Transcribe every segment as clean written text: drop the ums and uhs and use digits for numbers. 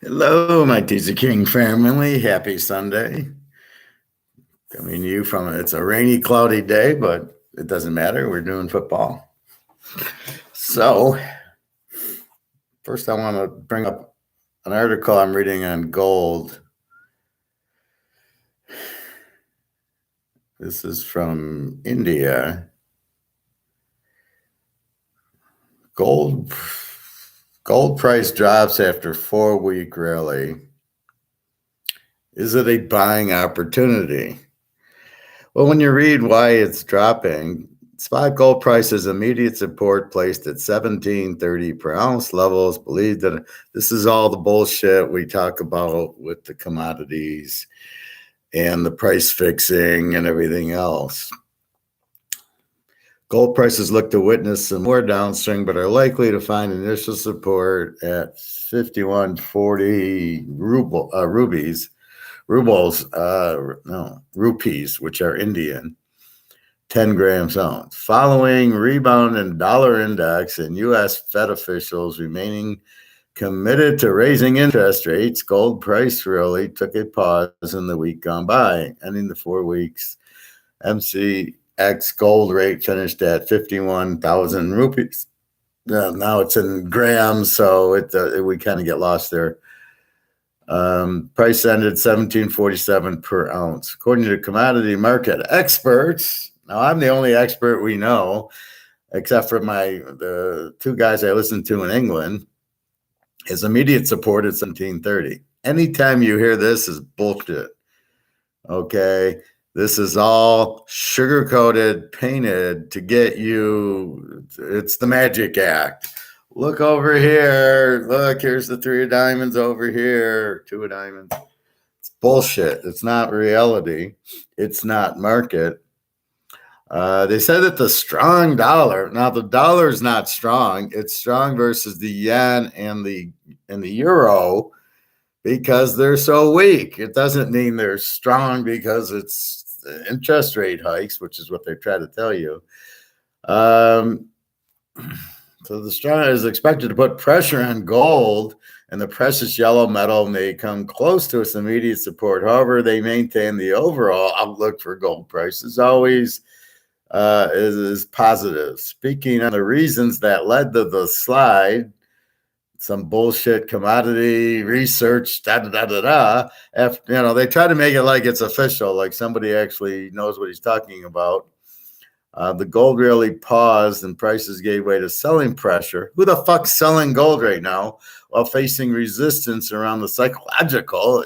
Hello, my Teaserking family. Happy Sunday. Coming to you from it's a rainy, cloudy day, but it doesn't matter. We're doing football. So, first, I want to bring up an article I'm reading on gold. This is from India. Gold price drops after 4-week rally. Is it a buying opportunity? Well, when you read why it's dropping, spot gold price's immediate support placed at 1730 per ounce levels. Believe that this is all the bullshit we talk about with the commodities and the price fixing and everything else. Gold prices look to witness some more downswing, but are likely to find initial support at 5140 rupees, which are Indian, 10 grams ounce. Following rebound in dollar index and U.S. Fed officials remaining committed to raising interest rates, gold price really took a pause in the week gone by, ending the 4 weeks. MCX gold rate finished at 51,000 rupees. Now it's in grams, so we kind of get lost there. Price ended 1747 per ounce. According to commodity market experts, now I'm the only expert we know, except for the two guys I listen to in England, his immediate support is 1730. Anytime you hear this is bullshit. Okay. This is all sugar-coated, painted to get you. It's the magic act. Look over here. Look, here's the 3 of diamonds over here. 2 of diamonds. It's bullshit. It's not reality. It's not market. They said that the strong dollar. Now the dollar is not strong. It's strong versus the yen and the euro because they're so weak. It doesn't mean they're strong because it's interest rate hikes, which is what they try to tell you. So the strong is expected to put pressure on gold, and the precious yellow metal may come close to its immediate support. However, they maintain the overall outlook for gold prices always is positive. Speaking on the reasons that led to the slide, some bullshit commodity research, da da da da da. They try to make it like it's official, like somebody actually knows what he's talking about. The gold really paused and prices gave way to selling pressure. Who the fuck's selling gold right now while facing resistance around the psychological?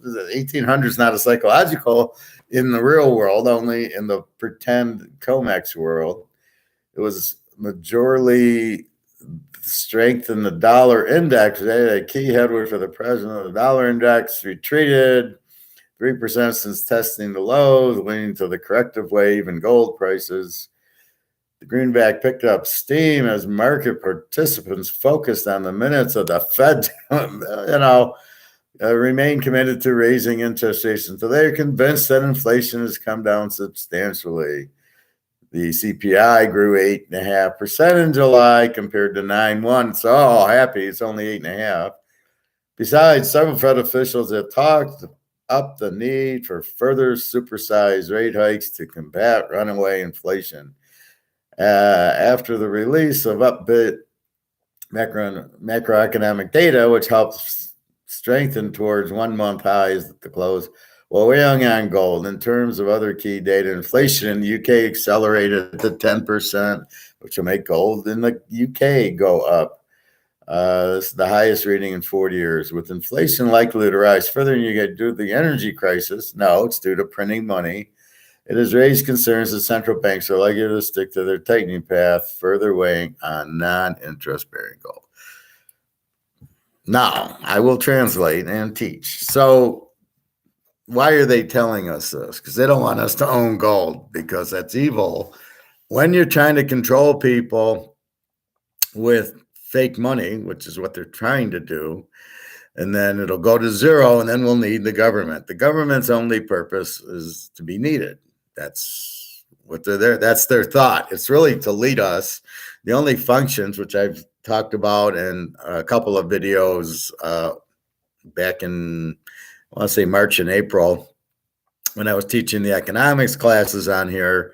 1800s not a psychological in the real world, only in the pretend COMEX world. It was majorly strength in the dollar index. A key headwind for the president. The dollar index retreated 3% since testing the lows, leading to the corrective wave in gold prices. The greenback picked up steam as market participants focused on the minutes of the Fed, remain committed to raising interest rates until they're convinced that inflation has come down substantially. The CPI grew 8.5% in July compared to 9.1%. So happy it's only 8.5%. Besides, several Fed officials have talked up the need for further supersized rate hikes to combat runaway inflation. After the release of upbeat macroeconomic data, which helps strengthen towards 1-month highs at the close. Well, we're young on gold. In terms of other key data, inflation in the UK accelerated to 10%, which will make gold in the UK go up. This is the highest reading in 40 years. With inflation likely to rise further, you get due to the energy crisis. No, it's due to printing money. It has raised concerns that central banks are likely to stick to their tightening path, further weighing on non-interest-bearing gold. Now, I will translate and teach. So, why are they telling us this? Because they don't want us to own gold, because that's evil. When you're trying to control people with fake money, which is what they're trying to do, and then it'll go to zero, and then we'll need the government. The government's only purpose is to be needed. That's what they're there. That's their thought. It's really to lead us. The only functions, which I've talked about in a couple of videos back in, I want to say March and April, when I was teaching the economics classes on here.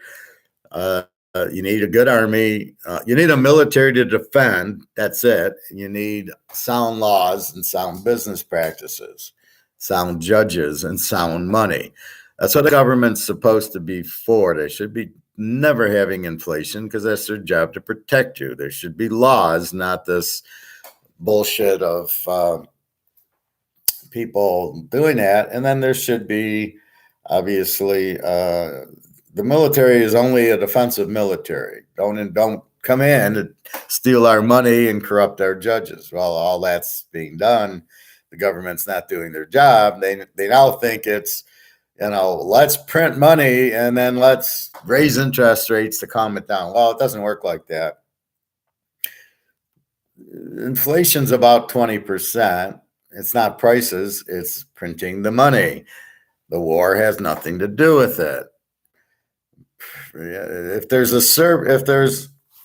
You need a good army. You need a military to defend. That's it. You need sound laws and sound business practices, sound judges and sound money. That's what the government's supposed to be for. They should be never having inflation because that's their job to protect you. There should be laws, not this bullshit of people doing that. And then there should be, obviously, the military is only a defensive military. Don't come in and steal our money and corrupt our judges. Well, all that's being done. The government's not doing their job. They now think it's, let's print money and then let's raise interest rates to calm it down. Well, it doesn't work like that. Inflation's about 20%. It's not prices, it's printing the money. The war has nothing to do with it. If there's a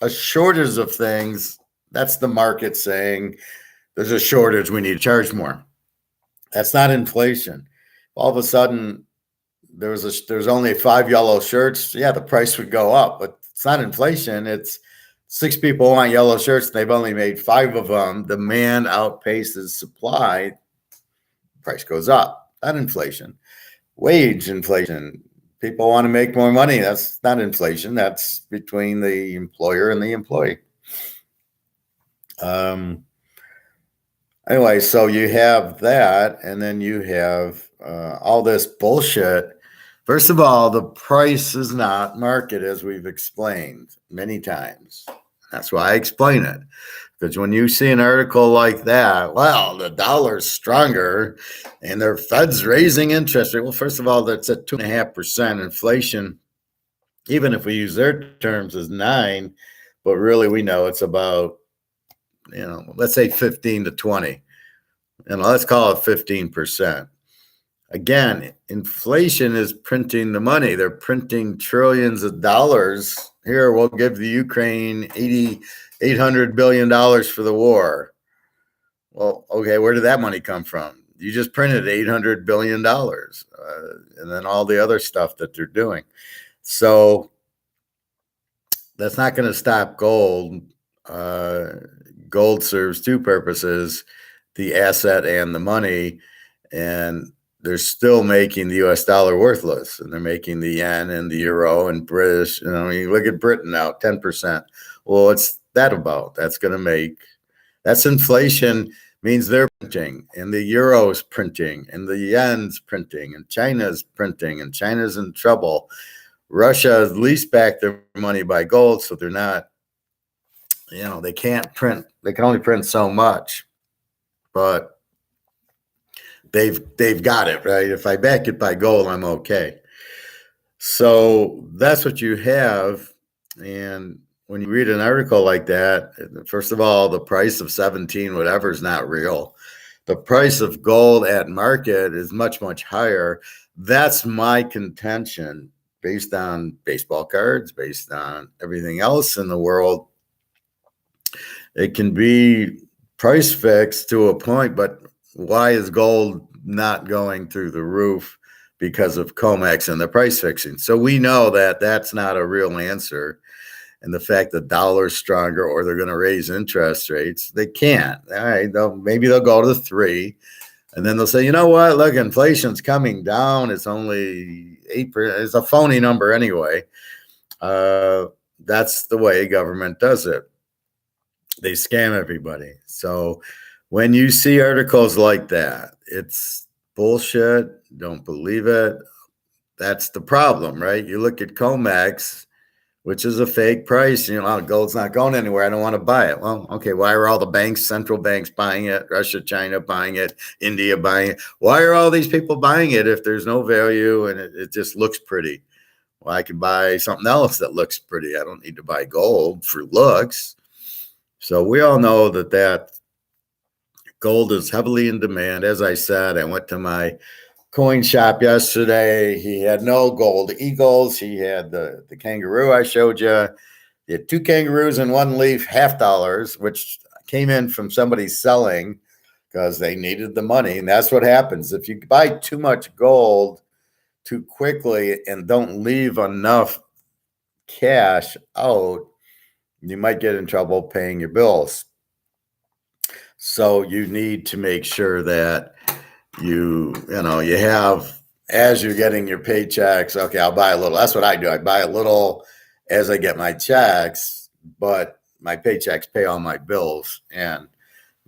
shortage of things, that's the market saying there's a shortage, we need to charge more. That's not inflation. All of a sudden, there's only 5 yellow shirts. Yeah, the price would go up, but it's not inflation. It's 6 people want yellow shirts, and they've only made 5 of them. Demand outpaces supply. Price goes up. Not inflation. Wage inflation. People want to make more money. That's not inflation. That's between the employer and the employee. Anyway, so you have that, and then you have all this bullshit. First of all, the price is not market, as we've explained many times. That's why I explain it. Because when you see an article like that, well, the dollar's stronger and their Fed's raising interest rate. Well, first of all, that's at 2.5% inflation. Even if we use their terms as 9%, but really we know it's about, let's say 15 to 20. Let's call it 15%. Again, inflation is printing the money. They're printing trillions of dollars. Here, we'll give the Ukraine $800 billion for the war. Well, okay, where did that money come from? You just printed $800 billion, and then all the other stuff that they're doing. So that's not going to stop gold. Gold serves 2 purposes, the asset and the money, and they're still making the U.S. dollar worthless, and they're making the yen and the euro and British. You look at Britain now, 10%. Well, what's that about? That's inflation, means they're printing, and the euro's printing, and the yen's printing, and China's printing, and China's in trouble. Russia has leased back their money by gold, so they're not, they can't print. They can only print so much, but they've got it, right? If I back it by gold, I'm okay. So that's what you have. And when you read an article like that, first of all, the price of 17 whatever is not real. The price of gold at market is much, much higher. That's my contention based on baseball cards, based on everything else in the world. It can be price fixed to a point, but why is gold not going through the roof? Because of COMEX and the price fixing. So we know that that's not a real answer. And the fact that the dollar's stronger or they're going to raise interest rates, they can't. All right, maybe they'll go to 3. And then they'll say, you know what? Look, inflation's coming down. It's only 8%. It's a phony number anyway. That's the way government does it. They scam everybody. So when you see articles like that, it's bullshit. Don't believe it. That's the problem, right? You look at COMEX, which is a fake price. Gold's not going anywhere. I don't want to buy it. Well, okay, why are all the banks, central banks buying it? Russia, China buying it, India buying it. Why are all these people buying it if there's no value and it just looks pretty? Well, I could buy something else that looks pretty. I don't need to buy gold for looks. So we all know that gold is heavily in demand. As I said, I went to my coin shop yesterday. He had no gold eagles. He had the kangaroo I showed you. He had 2 kangaroos and 1 leaf $50, which came in from somebody selling because they needed the money. And that's what happens. If you buy too much gold too quickly and don't leave enough cash out, you might get in trouble paying your bills. So you need to make sure that you have, as you're getting your paychecks, okay, I'll buy a little. That's what I do. I buy a little as I get my checks, but my paychecks pay all my bills. And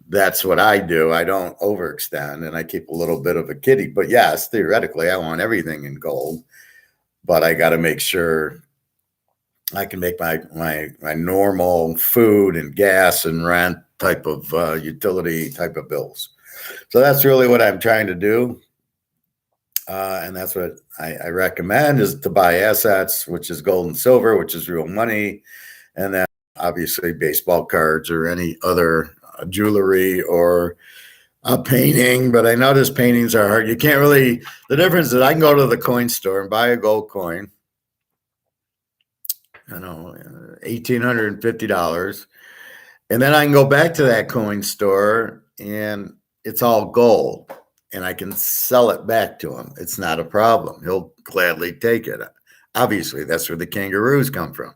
that's what I do. I don't overextend, and I keep a little bit of a kitty. But yes, theoretically, I want everything in gold, but I got to make sure I can make my normal food and gas and rent type of utility type of bills. So that's really what I'm trying to do. And that's what I recommend, is to buy assets, which is gold and silver, which is real money. And then obviously baseball cards or any other jewelry or a painting. But I notice paintings are hard. You can't really, the difference is I can go to the coin store and buy a gold coin, $1,850. And then I can go back to that coin store and it's all gold, and I can sell it back to him. It's not a problem. He'll gladly take it. Obviously, that's where the kangaroos come from,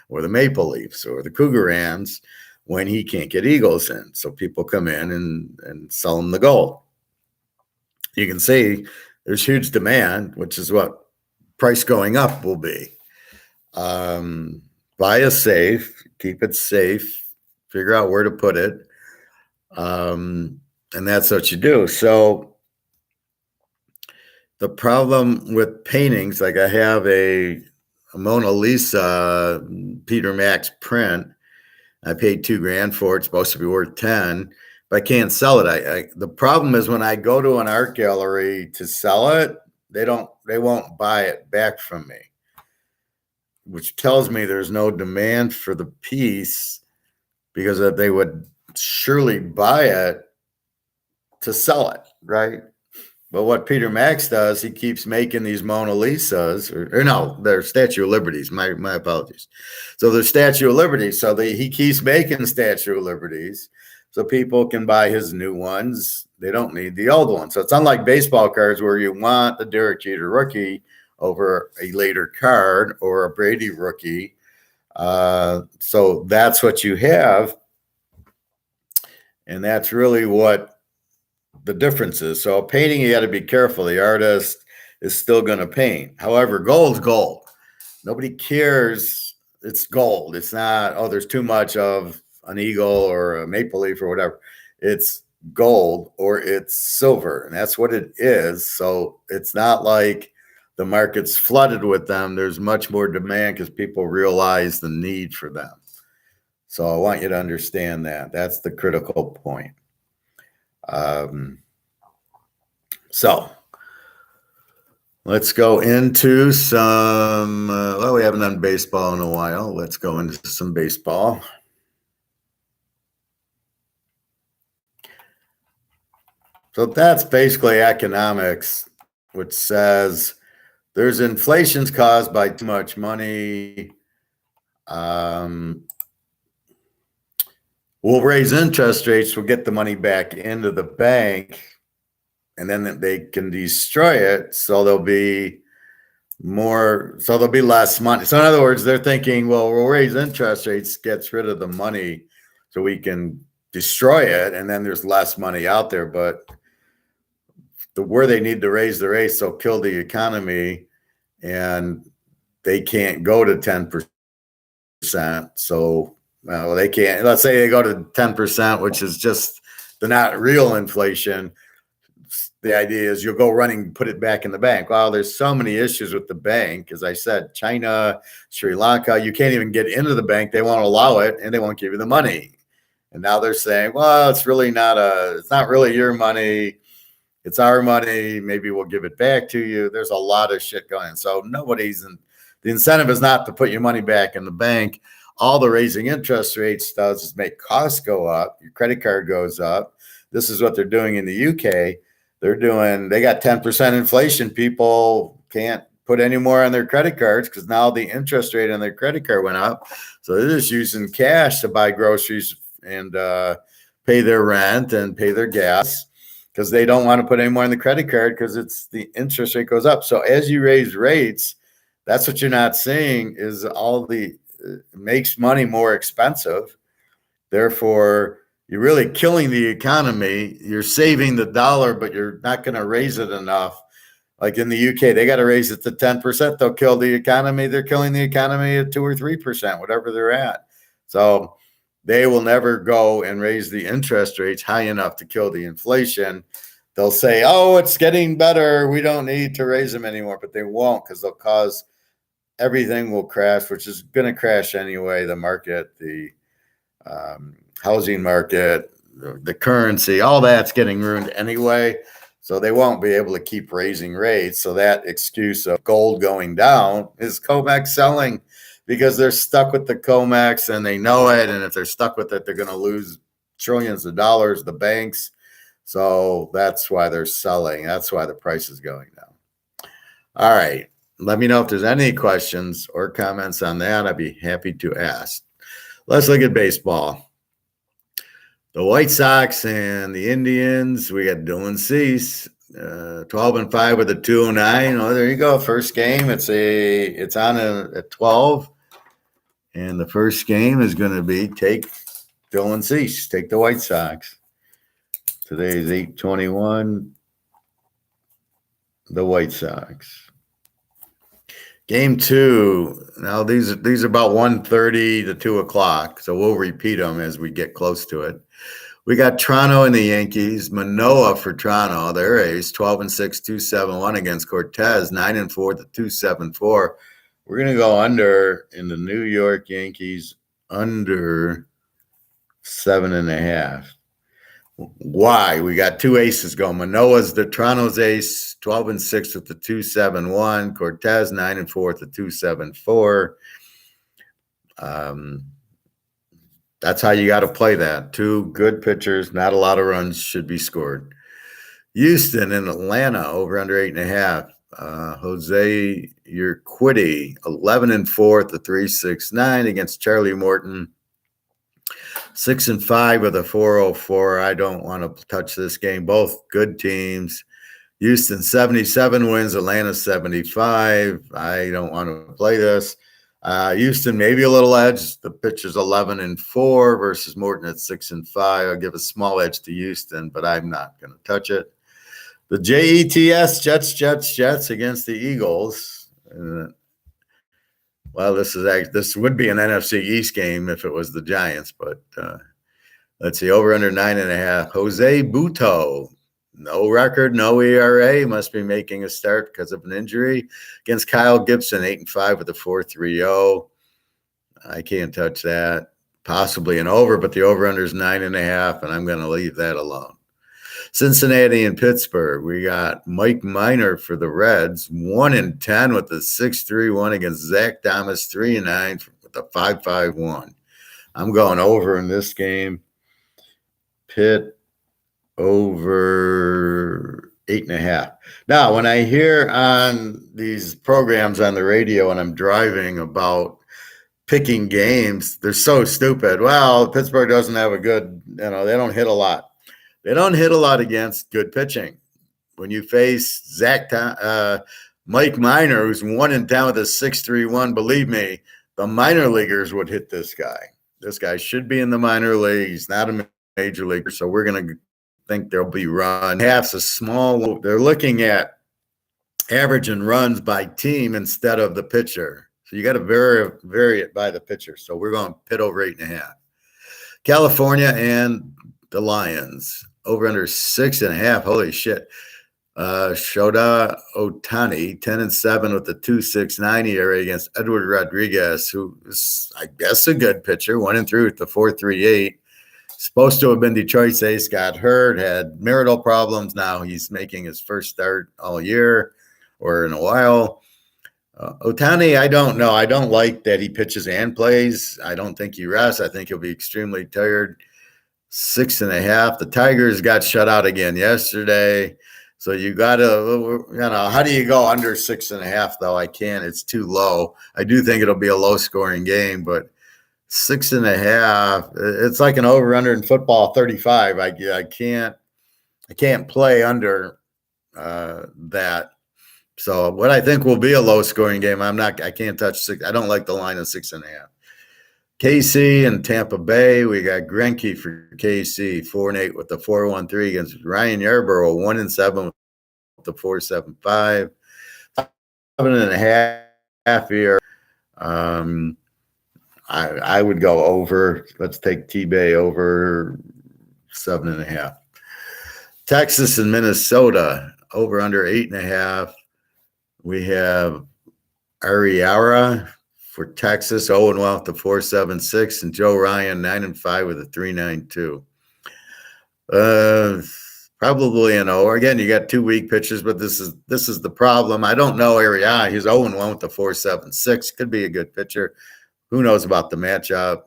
or the maple leafs, or the cougarans, when he can't get eagles in. So people come in and sell him the gold. You can see there's huge demand, which is what price going up will be. Buy a safe, keep it safe, figure out where to put it. And that's what you do. So the problem with paintings, like I have a Mona Lisa Peter Max print. I paid $2,000 for it. It's supposed to be worth 10, but I can't sell it. The problem is when I go to an art gallery to sell it, they won't buy it back from me, which tells me there's no demand for the piece, because they would surely buy it to sell it, right? But what Peter Max does, he keeps making these Mona Lisas, or no, they're Statue of Liberties. My apologies. So they're Statue of Liberties. So he keeps making Statue of Liberties, so people can buy his new ones. They don't need the old ones. So it's unlike baseball cards, where you want the Derek Jeter rookie over a later card or a Brady rookie. So that's what you have. And that's really what the difference is. So painting, you got to be careful. The artist is still going to paint. However, gold's gold. Nobody cares. It's gold. It's not, oh, there's too much of an eagle or a maple leaf or whatever. It's gold or it's silver, and that's what it is. So it's not like the market's flooded with them. There's much more demand because people realize the need for them. So I want you to understand that. That's the critical point. So let's go into some, well, we haven't done baseball in a while. Let's go into some baseball. So that's basically economics, which says there's inflation's caused by too much money. We'll raise interest rates, we'll get the money back into the bank, and then they can destroy it. So there'll be less money. So in other words, they're thinking, well, we'll raise interest rates, gets rid of the money so we can destroy it. And then there's less money out there, but where they need to raise the rates, they'll kill the economy, and they can't go to 10%. So, well, they can't. Let's say they go to 10%, which is just the not real inflation. The idea is you'll go running, put it back in the bank. Well, there's so many issues with the bank. As I said, China, Sri Lanka, you can't even get into the bank. They won't allow it, and they won't give you the money. And now they're saying, well, it's not really your money. It's our money. Maybe we'll give it back to you. There's a lot of shit going on. So the incentive is not to put your money back in the bank. All the raising interest rates does is make costs go up. Your credit card goes up. This is what they're doing in the UK. They got 10% inflation. People can't put any more on their credit cards because now the interest rate on their credit card went up. So they're just using cash to buy groceries and pay their rent and pay their gas because they don't want to put any more on the credit card because it's the interest rate goes up. So as you raise rates, that's what you're not seeing is all the makes money more expensive. Therefore, you're really killing the economy. You're saving the dollar, but you're not going to raise it enough. Like in the UK, they got to raise it to 10%. They'll kill the economy. They're killing the economy at 2 or 3%, whatever they're at. So they will never go and raise the interest rates high enough to kill the inflation. They'll say, oh, it's getting better. We don't need to raise them anymore, but they won't because they'll cause everything will crash, which is going to crash anyway. The market, the housing market, the currency, all that's getting ruined anyway. So they won't be able to keep raising rates. So that excuse of gold going down is COMEX selling because they're stuck with the COMEX and they know it. And if they're stuck with it, they're going to lose trillions of dollars, the banks. So that's why they're selling. That's why the price is going down. All right. Let me know if there's any questions or comments on that. I'd be happy to ask. Let's look at baseball. The White Sox and the Indians, we got Dylan Cease, 12-5 with a 209. Oh, there you go. First game. It's on at 12. And the first game is going to be take Dylan Cease, take the White Sox. Today is 8/21. The White Sox. Game 2. Now these are about 1:30 to 2 o'clock. So we'll repeat them as we get close to it. We got Toronto and the Yankees. Manoah for Toronto. Their ace, 12-6, 271 against Cortez, 9-4 to 274. We're going to go under in the New York Yankees under 7.5. Why? We got two aces going. Manoah's the Toronto's ace, 12-6 with the 271. Cortez, 9-4 with the 274. That's how you got to play that. Two good pitchers, not a lot of runs should be scored. Houston and Atlanta over under 8.5. Jose Urquidy, 11-4 at the 369 against Charlie Morton. 6-5 with a 404. I don't want to touch this game. Both good teams. Houston 77 wins, Atlanta 75. I don't want to play this. Houston maybe a little edge. The pitch is 11-4 versus Morton at 6-5. I'll give a small edge to Houston, but I'm not going to touch it. The JETS, Jets against the Eagles. Well, this would be an NFC East game if it was the Giants, but let's see, over under 9.5. Jose Buto, no record, no ERA, must be making a start because of an injury against Kyle Gibson, 8-5 with a 4.30. I can't touch that. Possibly an over, but the over under is 9.5, and I'm going to leave that alone. Cincinnati and Pittsburgh. We got Mike Minor for the Reds, 1-10 with the 6.31 against Zach Thomas, 3-9 with the 5.51. I'm going over in this game. Pitt over 8.5. Now, when I hear on these programs on the radio and I'm driving about picking games, they're so stupid. Well, Pittsburgh doesn't have a good, they don't hit a lot. They don't hit a lot against good pitching. When you face Mike Minor, who's 1-10 with a 6.31, believe me, the minor leaguers would hit this guy. This guy should be in the minor league. He's not a major leaguer, so we're going to think there'll be run. Half's a small. They're looking at average and runs by team instead of the pitcher. So you got to vary it by the pitcher. So we're going Pitt over 8.5. California and the Lions. Over under 6.5. Holy shit. Shoda Otani, 10-7 with the 2.69 ERA against Edward Rodriguez, who is, I guess, a good pitcher. 1-3 with the 4.38. Supposed to have been Detroit's ace, got hurt, had marital problems. Now he's making his first start all year or in a while. Otani, I don't know. I don't like that he pitches and plays. I don't think he rests. I think he'll be extremely tired. 6.5. The Tigers got shut out again yesterday. So you got to, how do you go under 6.5, though? I can't. It's too low. I do think it'll be a low-scoring game, but 6.5. It's like an over under in football 35. I can't play under that. So what I think will be a low scoring game. I can't touch 6. I don't like the line of 6.5. KC and Tampa Bay. We got Greinke for KC, 4-8 with the 4.13 against Ryan Yarborough, 1-7 with the 4.75. 7.5 here. I would go over. Let's take T-Bay over 7.5. Texas and Minnesota over under 8.5. We have Ariara for Texas, 0-1 with the 4.76, and Joe Ryan 9-5 with a 3.92. Probably an O. Again, you got 2 weak pitchers, but this is the problem. I don't know Ariara. He's 0-1 with the 4.76. Could be a good pitcher. Who knows about the matchup?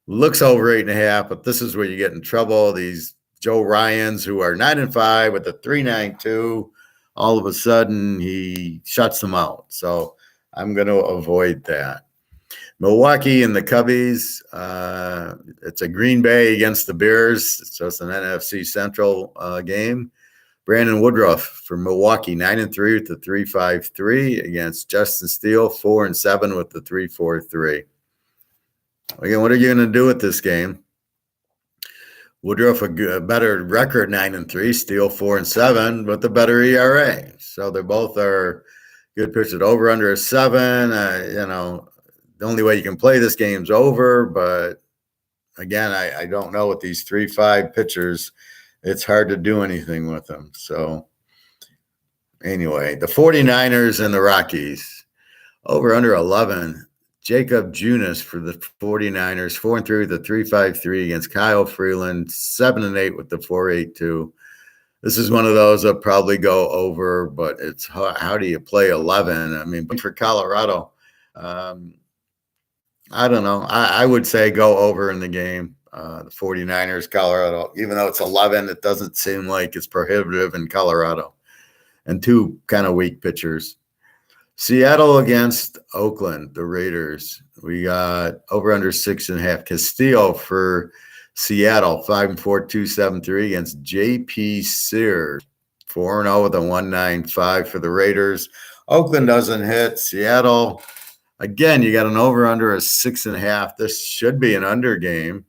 Looks over 8.5, but this is where you get in trouble. These Joe Ryans who are 9-5 with a 3.92. All of a sudden, he shuts them out. So I'm going to avoid that. Milwaukee and the Cubbies. It's a Green Bay against the Bears. So it's an NFC Central game. Brandon Woodruff for Milwaukee, 9-3 with the 3.53 against Justin Steele, 4-7 with the 3.43. Again, what are you going to do with this game? Woodruff a better record, 9-3. Steele 4-7 with a better ERA. So they both are good pitchers. Over under a 7. The only way you can play this game's over. But again, I don't know with these 3-5 pitchers. It's hard to do anything with them. So anyway, the 49ers and the Rockies. Over under 11. Jacob Junis for the 49ers, 4-3 with the 3.53 against Kyle Freeland, 7-8 with the 4.82. This is one of those that probably go over, but it's how do you play 11? I mean, for Colorado, I don't know. I would say go over in the game. The 49ers, Colorado, even though it's 11, it doesn't seem like it's prohibitive in Colorado. And 2 kind of weak pitchers. Seattle against Oakland, the Raiders. We got over under 6.5. Castillo for Seattle, 5-4, 2.73 against J.P. Sears, 4-0 with a 1.95 for the Raiders. Oakland doesn't hit. Seattle, again, you got an over under a 6.5. This should be an under game.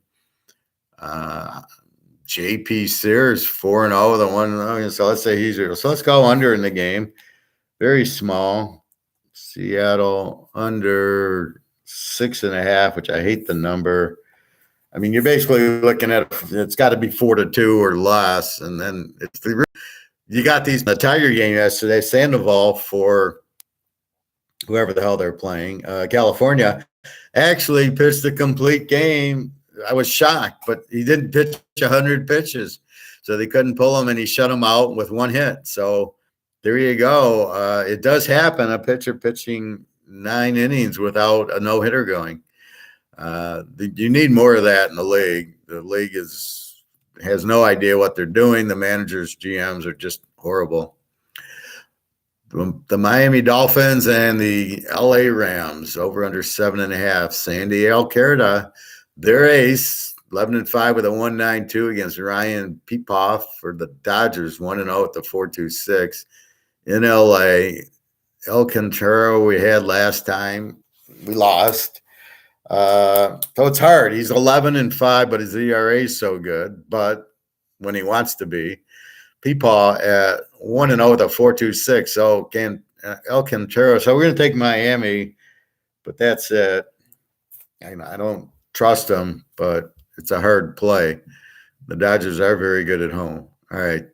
J.P. Sears, 4-0 with a 1. So let's say he's here. So let's go under in the game. Very small. Seattle under 6.5, which I hate the number. I mean, you're basically looking at it's got to be 4-2 or less, and then you got the Tiger game yesterday. Sandoval for whoever the hell they're playing, California, actually pitched a complete game. I was shocked, but he didn't pitch 100 pitches, so they couldn't pull him, and he shut him out with 1 hit. So there you go. It does happen. A pitcher pitching 9 innings without a no-hitter going. You need more of that in the league. The league has no idea what they're doing. The managers, GMs are just horrible. The Miami Dolphins and the LA Rams over under 7.5. Sandy Alcantara, their ace, 11-5 with a 1.92 against Ryan Peepoff for the Dodgers, 1-0 at the 4.26. In LA, Alcantara we had last time. We lost. So it's hard. He's 11-5, but his ERA is so good. But when he wants to be, Peepaw at 1-0 with a 4.26. So Alcantara. So we're going to take Miami, but that's it. I don't trust them, but it's a hard play. The Dodgers are very good at home. All right.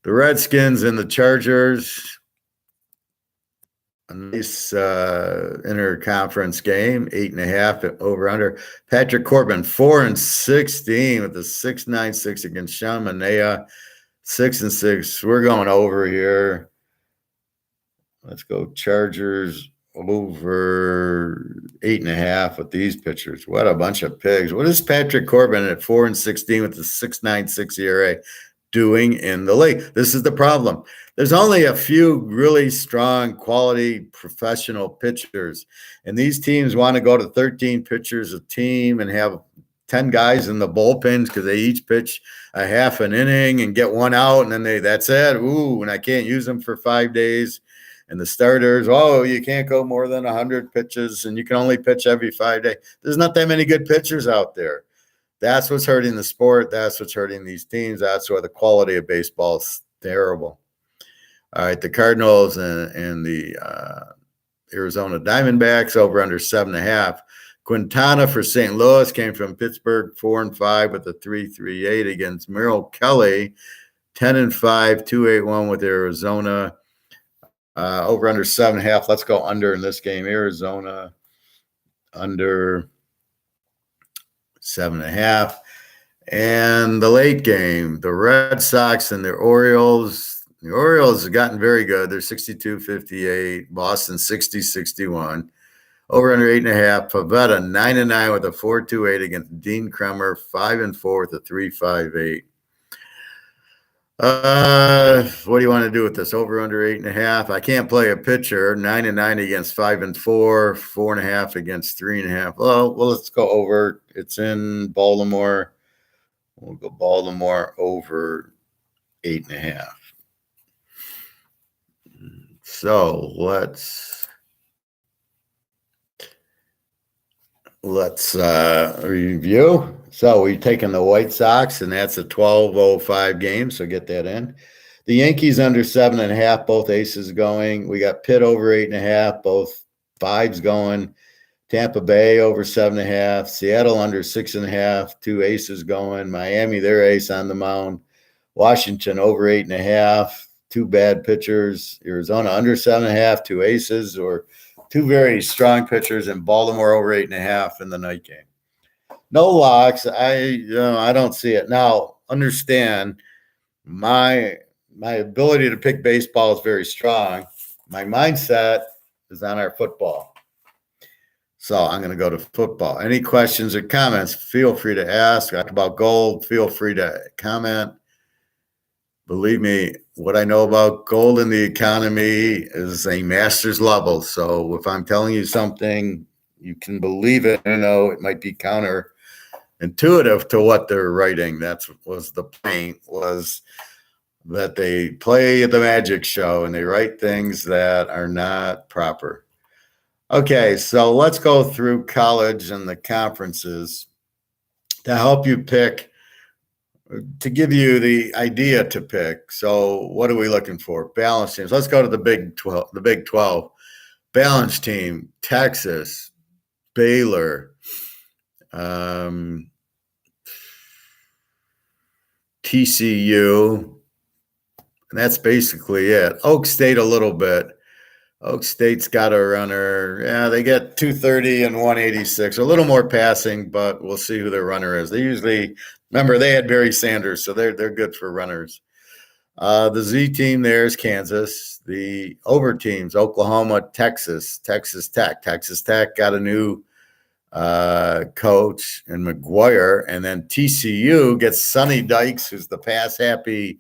The Redskins and the Chargers, a nice interconference game, 8.5 over under. Patrick Corbin, 4-16 with the 6.96 against Sean Manea, 6-6. We're going over here. Let's go Chargers over 8.5 with these pitchers. What a bunch of pigs. What is Patrick Corbin at 4-16 with the 6.96 ERA doing in the league. This is the problem. There's only a few really strong, quality, professional pitchers, and these teams want to go to 13 pitchers a team and have 10 guys in the bullpens because they each pitch a half an inning and get one out, and then that's it. Ooh, and I can't use them for 5 days. And the starters, you can't go more than 100 pitches, and you can only pitch every 5 days. There's not that many good pitchers out there. That's what's hurting the sport. That's what's hurting these teams. That's why the quality of baseball is terrible. All right, the Cardinals and the Arizona Diamondbacks over under 7.5. Quintana for St. Louis came from Pittsburgh 4-5 with a 3.38 against Merrill Kelly 10-5 2.81 with Arizona. Over under 7.5. Let's go under in this game. Arizona under 7.5. And the late game, the Red Sox and the Orioles. The Orioles have gotten very good. They're 62-58. Boston 60-61. Over under 8.5. Pavetta 9-9 with a 4.28 against Dean Kremer 5-4 with a 3.58. What do you want to do with this? Over under 8.5. I can't play a pitcher. 9-9 against 5-4, 4.5 against 3.5. Well, let's go over. It's in Baltimore. We'll go Baltimore over 8.5. So let's review. So we've taken the White Sox, and that's a 12:05 game, so get that in. The Yankees under 7.5, both aces going. We got Pitt over 8.5, both fives going. Tampa Bay over 7.5. Seattle under 6.5, 2 aces going. Miami, their ace on the mound. Washington over 8.5, 2 bad pitchers. Arizona under 7.5, 2 aces or 2 very strong pitchers. And Baltimore over 8.5 in the night game. No locks. I don't see it. Now, understand my ability to pick baseball is very strong. My mindset is on our football. So I'm going to go to football. Any questions or comments, feel free to ask. Talk about gold, feel free to comment. Believe me, what I know about gold in the economy is a master's level. So if I'm telling you something, you can believe it. It might be counterintuitive to what they're writing. That was the point, was that they play at the magic show and they write things that are not proper. Okay, so let's go through college and the conferences to help you pick, to give you the idea to pick. So what are we looking for? Balance teams. Let's go to the Big 12. The Big 12. Balance team, Texas, Baylor, TCU, and that's basically it. Oak State a little bit. Oak State's got a runner. Yeah, they get 230 and 186. A little more passing, but we'll see who their runner is. They usually, remember, they had Barry Sanders, so they're good for runners. The Z team there is Kansas. The over teams, Oklahoma, Texas, Texas Tech. Texas Tech got a new coach in McGuire. And then TCU gets Sonny Dykes, who's the pass-happy.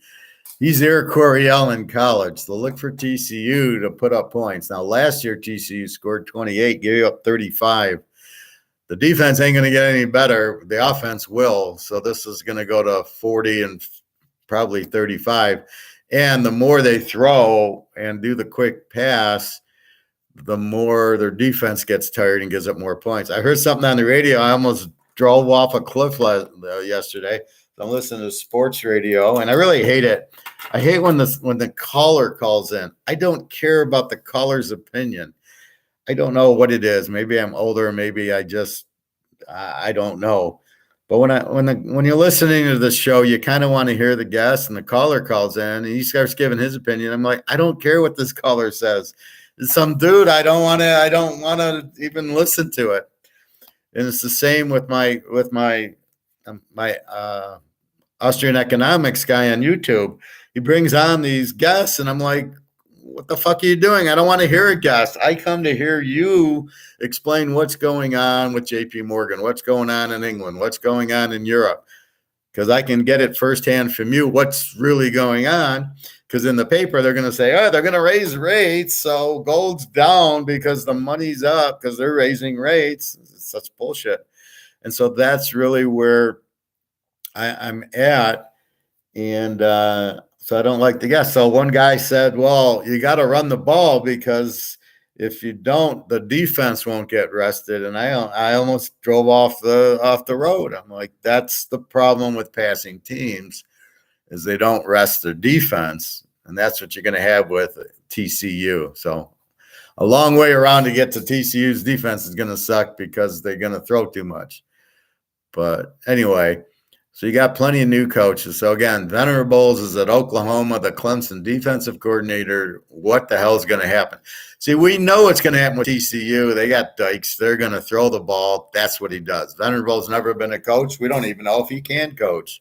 He's Eric Coryell in college. So look for TCU to put up points. Now, last year, TCU scored 28, gave up 35. The defense ain't going to get any better. The offense will. So this is going to go to 40 and probably 35. And the more they throw and do the quick pass, the more their defense gets tired and gives up more points. I heard something on the radio. I almost drove off a cliff yesterday. I'm listening to sports radio, and I really hate it. I hate when the caller calls in. I don't care about the caller's opinion. I don't know what it is. Maybe I'm older. Maybe I don't know. But when you're listening to the show, you kind of want to hear the guest, and the caller calls in, and he starts giving his opinion. I'm like, I don't care what this caller says. It's some dude. I don't want to even listen to it. And it's the same with my Austrian economics guy on YouTube. He brings on these guests, and I'm like, what the fuck are you doing? I don't want to hear a guest. I come to hear you explain what's going on with JP Morgan, what's going on in England, what's going on in Europe. because I can get it firsthand from you what's really going on. Because in the paper, they're going to say, oh, they're going to raise rates. So gold's down because the money's up because they're raising rates. It's such bullshit. And so that's really where I'm at. And so I don't like to guess. So one guy said, well, you got to run the ball because if you don't, the defense won't get rested. And I almost drove off the road. I'm like, that's the problem with passing teams is they don't rest their defense. And that's what you're going to have with TCU. So a long way around to get to TCU's defense is going to suck because they're going to throw too much. But anyway, so you got plenty of new coaches. So again, Venerables is at Oklahoma, the Clemson defensive coordinator. What the hell is going to happen? See, we know what's going to happen with TCU. They got Dykes. They're going to throw the ball. That's what he does. Venerables never been a coach. We don't even know if he can coach.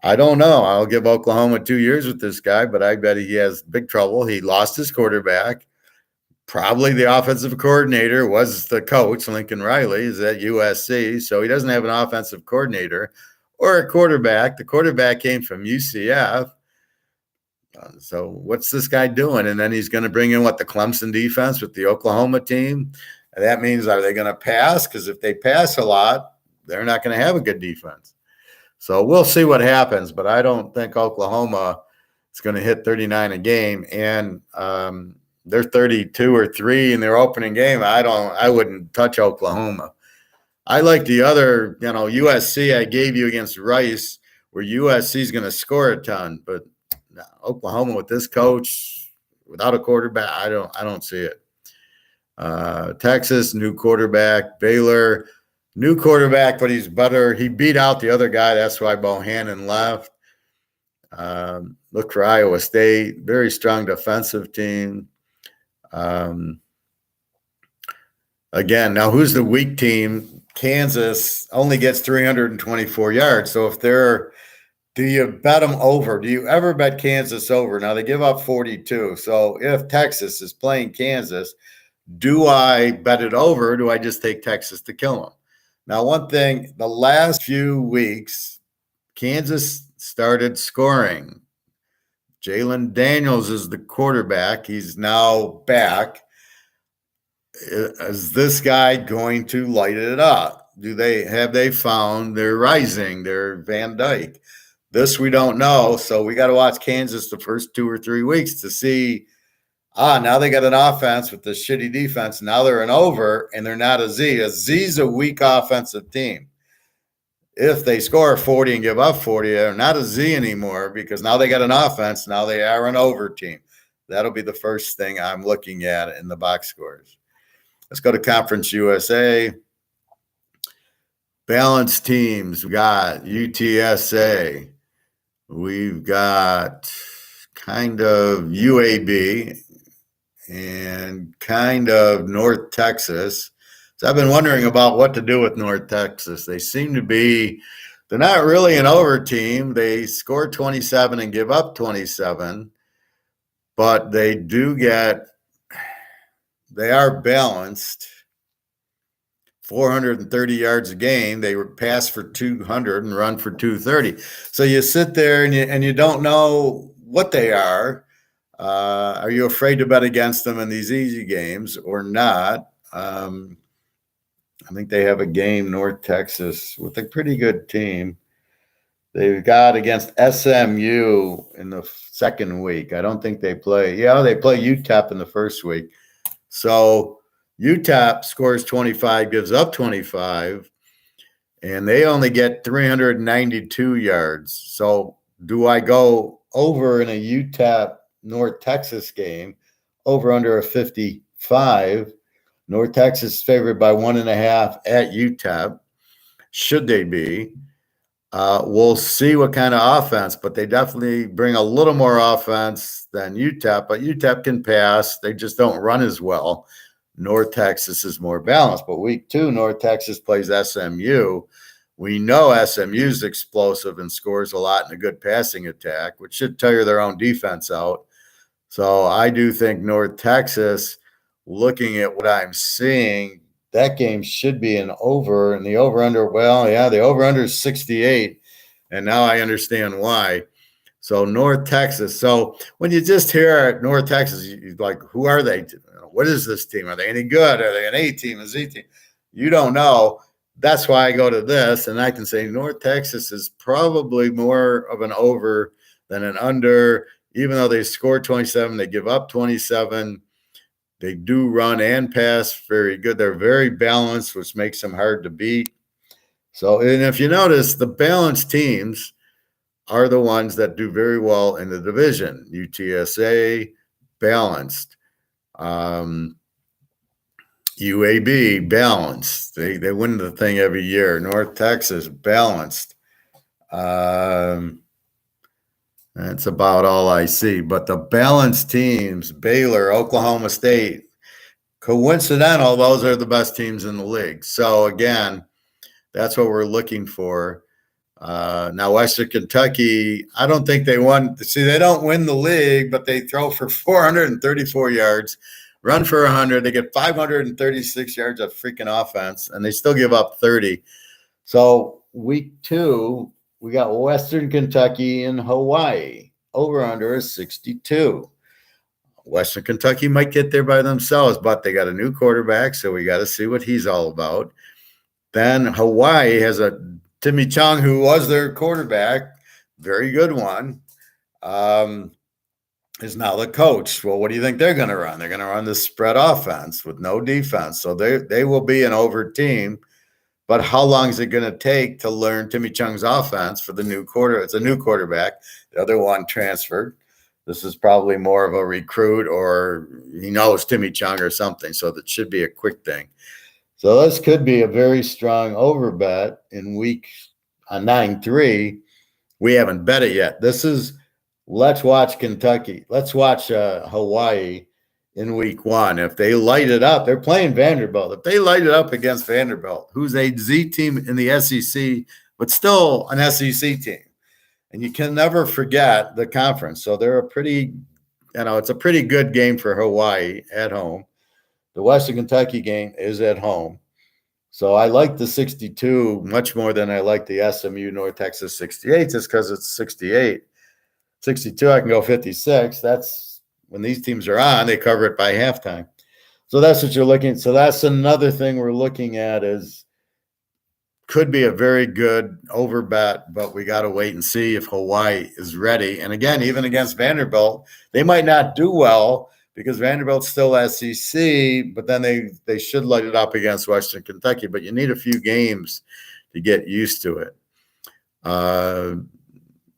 I don't know. I'll give Oklahoma 2 years with this guy, but I bet he has big trouble. He lost his quarterback. Probably the offensive coordinator was the coach. Lincoln Riley is at USC, so he doesn't have an offensive coordinator or a quarterback. The quarterback came from UCF. So what's this guy doing? And then he's going to bring in the Clemson defense with the Oklahoma team. And that means, are they going to pass? Because if they pass a lot, they're not going to have a good defense. So we'll see what happens, but I don't think Oklahoma is going to hit 39 a game. And they're 32 or 3 in their opening game. I wouldn't touch Oklahoma. I like the other, USC I gave you against Rice, where USC is going to score a ton, but Oklahoma with this coach, without a quarterback, I don't see it. Texas, new quarterback. Baylor, new quarterback, but he's better. He beat out the other guy. That's why Bohannon left. Look for Iowa State, very strong defensive team. Again, now who's the weak team? Kansas only gets 324 yards. So do you bet them over? Do you ever bet Kansas over? Now they give up 42. So if Texas is playing Kansas, do I bet it over? Or do I just take Texas to kill them? Now, one thing, the last few weeks, Kansas started scoring. Jalen Daniels is the quarterback. He's now back. Is this guy going to light it up? Have they found their rising, their Van Dyke? This we don't know. So we got to watch Kansas the first 2 or 3 weeks to see, now they got an offense with this shitty defense. Now they're an over and they're not a Z. A Z's a weak offensive team. If they score 40 and give up 40, they're not a Z anymore because now they got an offense. Now they are an over team. That'll be the first thing I'm looking at in the box scores. Let's go to Conference USA. Balanced teams. We got UTSA. We've got kind of UAB and kind of North Texas. So I've been wondering about what to do with North Texas. They seem to be, they're not really an over team. They score 27 and give up 27, but they are balanced. 430 yards a game. They pass for 200 and run for 230. So you sit there and you don't know what they are. Are you afraid to bet against them in these easy games or not? I think they have a game, North Texas, with a pretty good team. They've got against SMU in the second week. I don't think they play. Yeah, they play UTEP in the first week. So UTEP scores 25, gives up 25, and they only get 392 yards. So do I go over in a UTEP North Texas game, over under a 55? North Texas favored by 1.5 at UTEP. Should they be? We'll see what kind of offense, but they definitely bring a little more offense than UTEP, but UTEP can pass. They just don't run as well. North Texas is more balanced, but week 2, North Texas plays SMU. We know SMU is explosive and scores a lot in a good passing attack, which should tire their own defense out. So I do think North Texas, looking at what I'm seeing, that game should be an over, and the over-under, the over-under is 68, and now I understand why. So North Texas. So when you just hear North Texas, you're like, who are they? What is this team? Are they any good? Are they an A team, a Z team? You don't know. That's why I go to this, and I can say North Texas is probably more of an over than an under. Even though they score 27, they give up 27. They do run and pass very good. They're very balanced, which makes them hard to beat. So, and if you notice, the balanced teams are the ones that do very well in the division. UTSA, balanced. UAB, balanced. They win the thing every year. North Texas, balanced. That's about all I see. But the balanced teams, Baylor, Oklahoma State, coincidental, those are the best teams in the league. So, again, that's what we're looking for. Now, Western Kentucky, I don't think they won. See, they don't win the league, but they throw for 434 yards, run for 100. They get 536 yards of freaking offense, and they still give up 30. So, week 2, we got Western Kentucky and Hawaii. Over under is 62. Western Kentucky might get there by themselves, but they got a new quarterback, so we got to see what he's all about. Then Hawaii has a Timmy Chung, who was their quarterback, very good one, is now the coach. Well, what do you think they're going to run? They're going to run this spread offense with no defense. So they will be an over team. But how long is it going to take to learn Timmy Chung's offense for the new quarter? It's a new quarterback. The other one transferred. This is probably more of a recruit, or he knows Timmy Chung or something. So that should be a quick thing. So this could be a very strong over bet in week 9-3. We haven't bet it yet. This is, let's watch Kentucky. Let's watch Hawaii in week 1. If they light it up, they're playing Vanderbilt. If they light it up against Vanderbilt, who's a Z team in the SEC, but still an SEC team. And you can never forget the conference. So they're a pretty, it's a pretty good game for Hawaii at home. The Western Kentucky game is at home. So I like the 62 much more than I like the SMU North Texas 68, just because it's 68. 62, I can go 56. That's when these teams are on, they cover it by halftime. So that's what you're looking at. So that's another thing we're looking at, is could be a very good over bet, but we got to wait and see if Hawaii is ready. And again, even against Vanderbilt, they might not do well, because Vanderbilt's still SEC, but then they should light it up against Western Kentucky. But you need a few games to get used to it.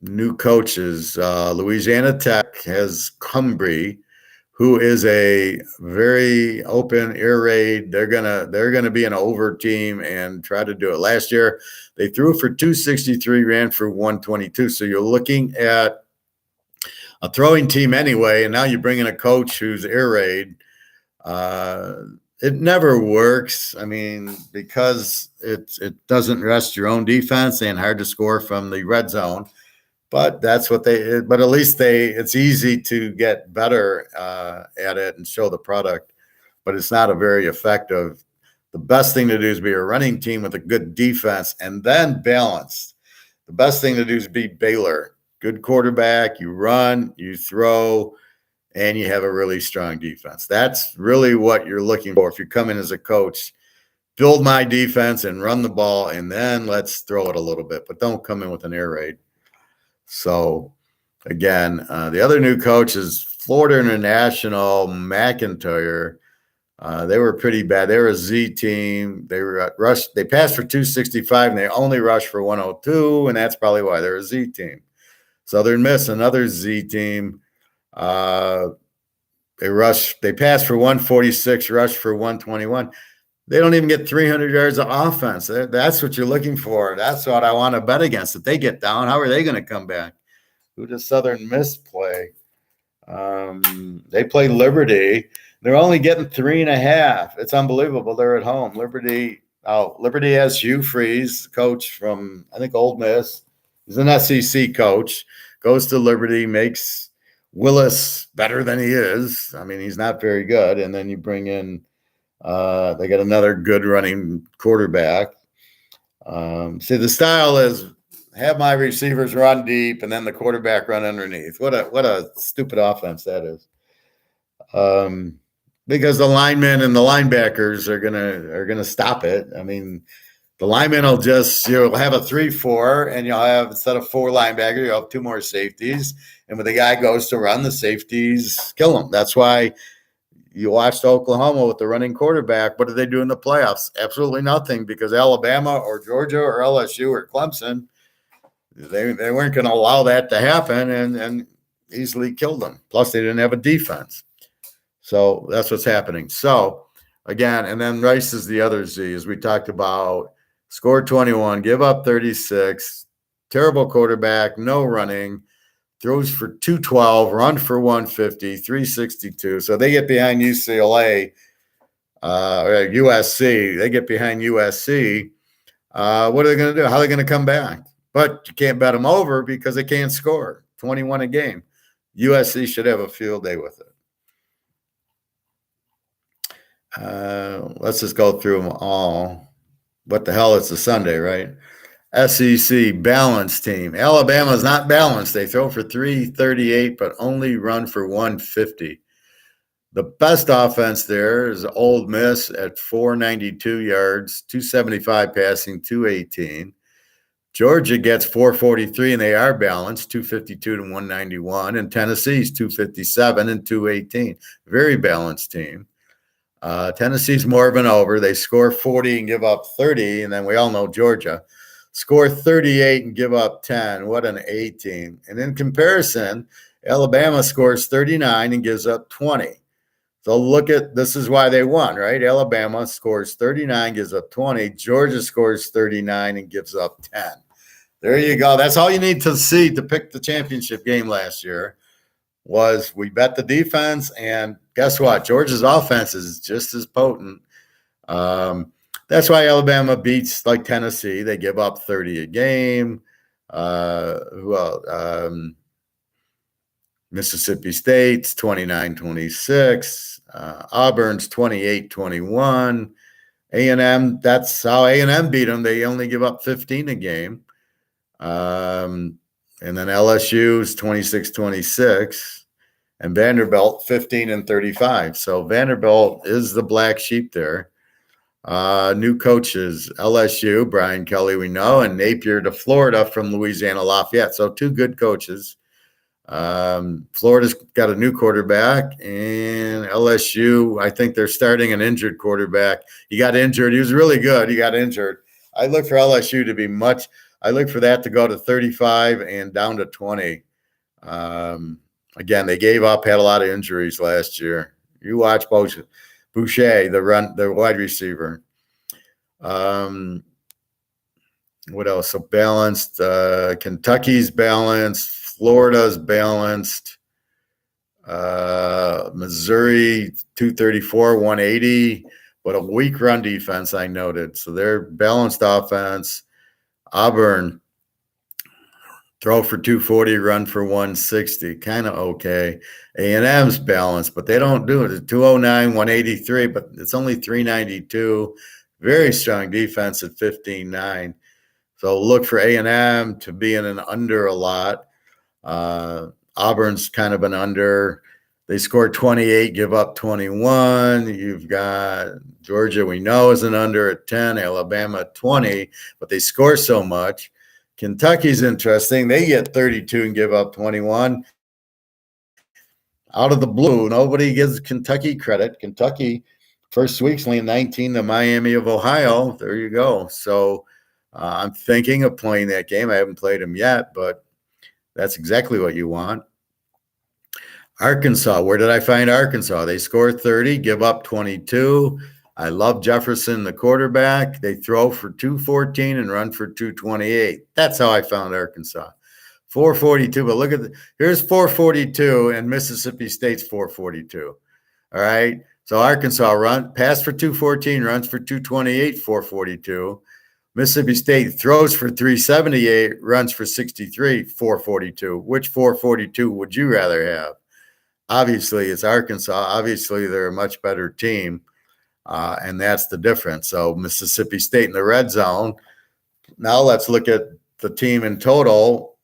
New coaches. Louisiana Tech has Cumbry, who is a very open air raid. They're gonna be an over team and try to do it. Last year, they threw for 263, ran for 122. So you're looking at a throwing team anyway, and now you bring in a coach who's air raid. It never works. I mean, because it doesn't rest your own defense and hard to score from the red zone. But that's what but at least it's easy to get better at it and show the product. But it's not a very effective. The best thing to do is be a running team with a good defense and then balanced. The best thing to do is beat Baylor. Good quarterback, you run, you throw, and you have a really strong defense. That's really what you're looking for. If you come in as a coach, build my defense and run the ball, and then let's throw it a little bit, but don't come in with an air raid. So, again, the other new coach is Florida International, McIntyre. They were pretty bad. They were a Z team. They were rushed. They passed for 265, and they only rushed for 102, and that's probably why they're a Z team. Southern Miss, another Z team. They passed for 146, rushed for 121. They don't even get 300 yards of offense. That's what you're looking for. That's what I want to bet against. If they get down, how are they going to come back? Who does Southern Miss play? They play Liberty. They're only getting 3.5. It's unbelievable. They're at home. Liberty has Hugh Freeze, coach from, I think, Ole Miss. He's an SEC coach, goes to Liberty, makes Willis better than he is. I mean, he's not very good. And then you bring in, they got another good running quarterback. See, the style is have my receivers run deep and then the quarterback run underneath. What a stupid offense that is. Because the linemen and the linebackers are gonna stop it. I mean, the linemen will just you'll have a 3-4, and you'll have instead of 4 linebackers, you'll have 2 more safeties. And when the guy goes to run, the safeties kill him. That's why you watched Oklahoma with the running quarterback. What did they do in the playoffs? Absolutely nothing, because Alabama or Georgia or LSU or Clemson, they weren't going to allow that to happen and easily killed them. Plus, they didn't have a defense. So that's what's happening. So again, and then Rice is the other Z, as we talked about. Score 21, give up 36, terrible quarterback, no running, throws for 212, run for 150, 362. So they get behind UCLA or USC. They get behind USC. What are they going to do? How are they going to come back? But you can't bet them over because they can't score 21 a game. USC should have a field day with it. Let's just go through them all. What the hell? It's a Sunday, right? SEC balanced team. Alabama's not balanced. They throw for 338, but only run for 150. The best offense there is Ole Miss at 492 yards, 275 passing, 218. Georgia gets 443, and they are balanced, 252 to 191. And Tennessee's 257 and 218. Very balanced team. Tennessee's more of an over. They score 40 and give up 30, and then we all know Georgia. Score 38 and give up 10. What an A team. And in comparison, Alabama scores 39 and gives up 20. So look at, this is why they won, right? Alabama scores 39, gives up 20. Georgia scores 39 and gives up 10. There you go. That's all you need to see to pick the championship game last year. Was we bet the defense, and guess what? Georgia's offense is just as potent. That's why Alabama beats like Tennessee. They give up 30 a game. Mississippi State's 29-26. Auburn's 28-21. A&M, that's how A&M beat them. They only give up 15 a game. And then LSU's 26-26, and Vanderbilt 15-35. So Vanderbilt is the black sheep there. New coaches, LSU, Brian Kelly, we know, and Napier to Florida from Louisiana Lafayette. So 2 good coaches. Florida's got a new quarterback, and LSU, I think they're starting an injured quarterback. He got injured. He was really good. He got injured. I look for LSU to be I look for that to go to 35 and down to 20. Again, they gave up, had a lot of injuries last year. You watch Boucher, the wide receiver. What else? So balanced. Kentucky's balanced. Florida's balanced. Missouri 234, 180, but a weak run defense, I noted. So they're balanced offense. Auburn, throw for 240, run for 160, kind of okay. A&M's balanced, but they don't do it. It's 209, 183, but it's only 392. Very strong defense at 15-9. So look for A&M to be in an under a lot. Auburn's kind of an under. They scored 28, give up 21. You've got Georgia, we know, is an under at 10, Alabama at 20, but they score so much. Kentucky's interesting. They get 32 and give up 21. Out of the blue, nobody gives Kentucky credit. Kentucky, first week's only 19 to Miami of Ohio. There you go. So I'm thinking of playing that game. I haven't played them yet, but that's exactly what you want. Arkansas, where did I find Arkansas? They score 30, give up 22. I love Jefferson, the quarterback. They throw for 214 and run for 228. That's how I found Arkansas. 442, but look at here's 442 and Mississippi State's 442. All right. So Arkansas pass for 214, runs for 228, 442. Mississippi State throws for 378, runs for 63, 442. Which 442 would you rather have? Obviously, it's Arkansas. Obviously, they're a much better team, and that's the difference. So Mississippi State in the red zone. Now let's look at the team in total,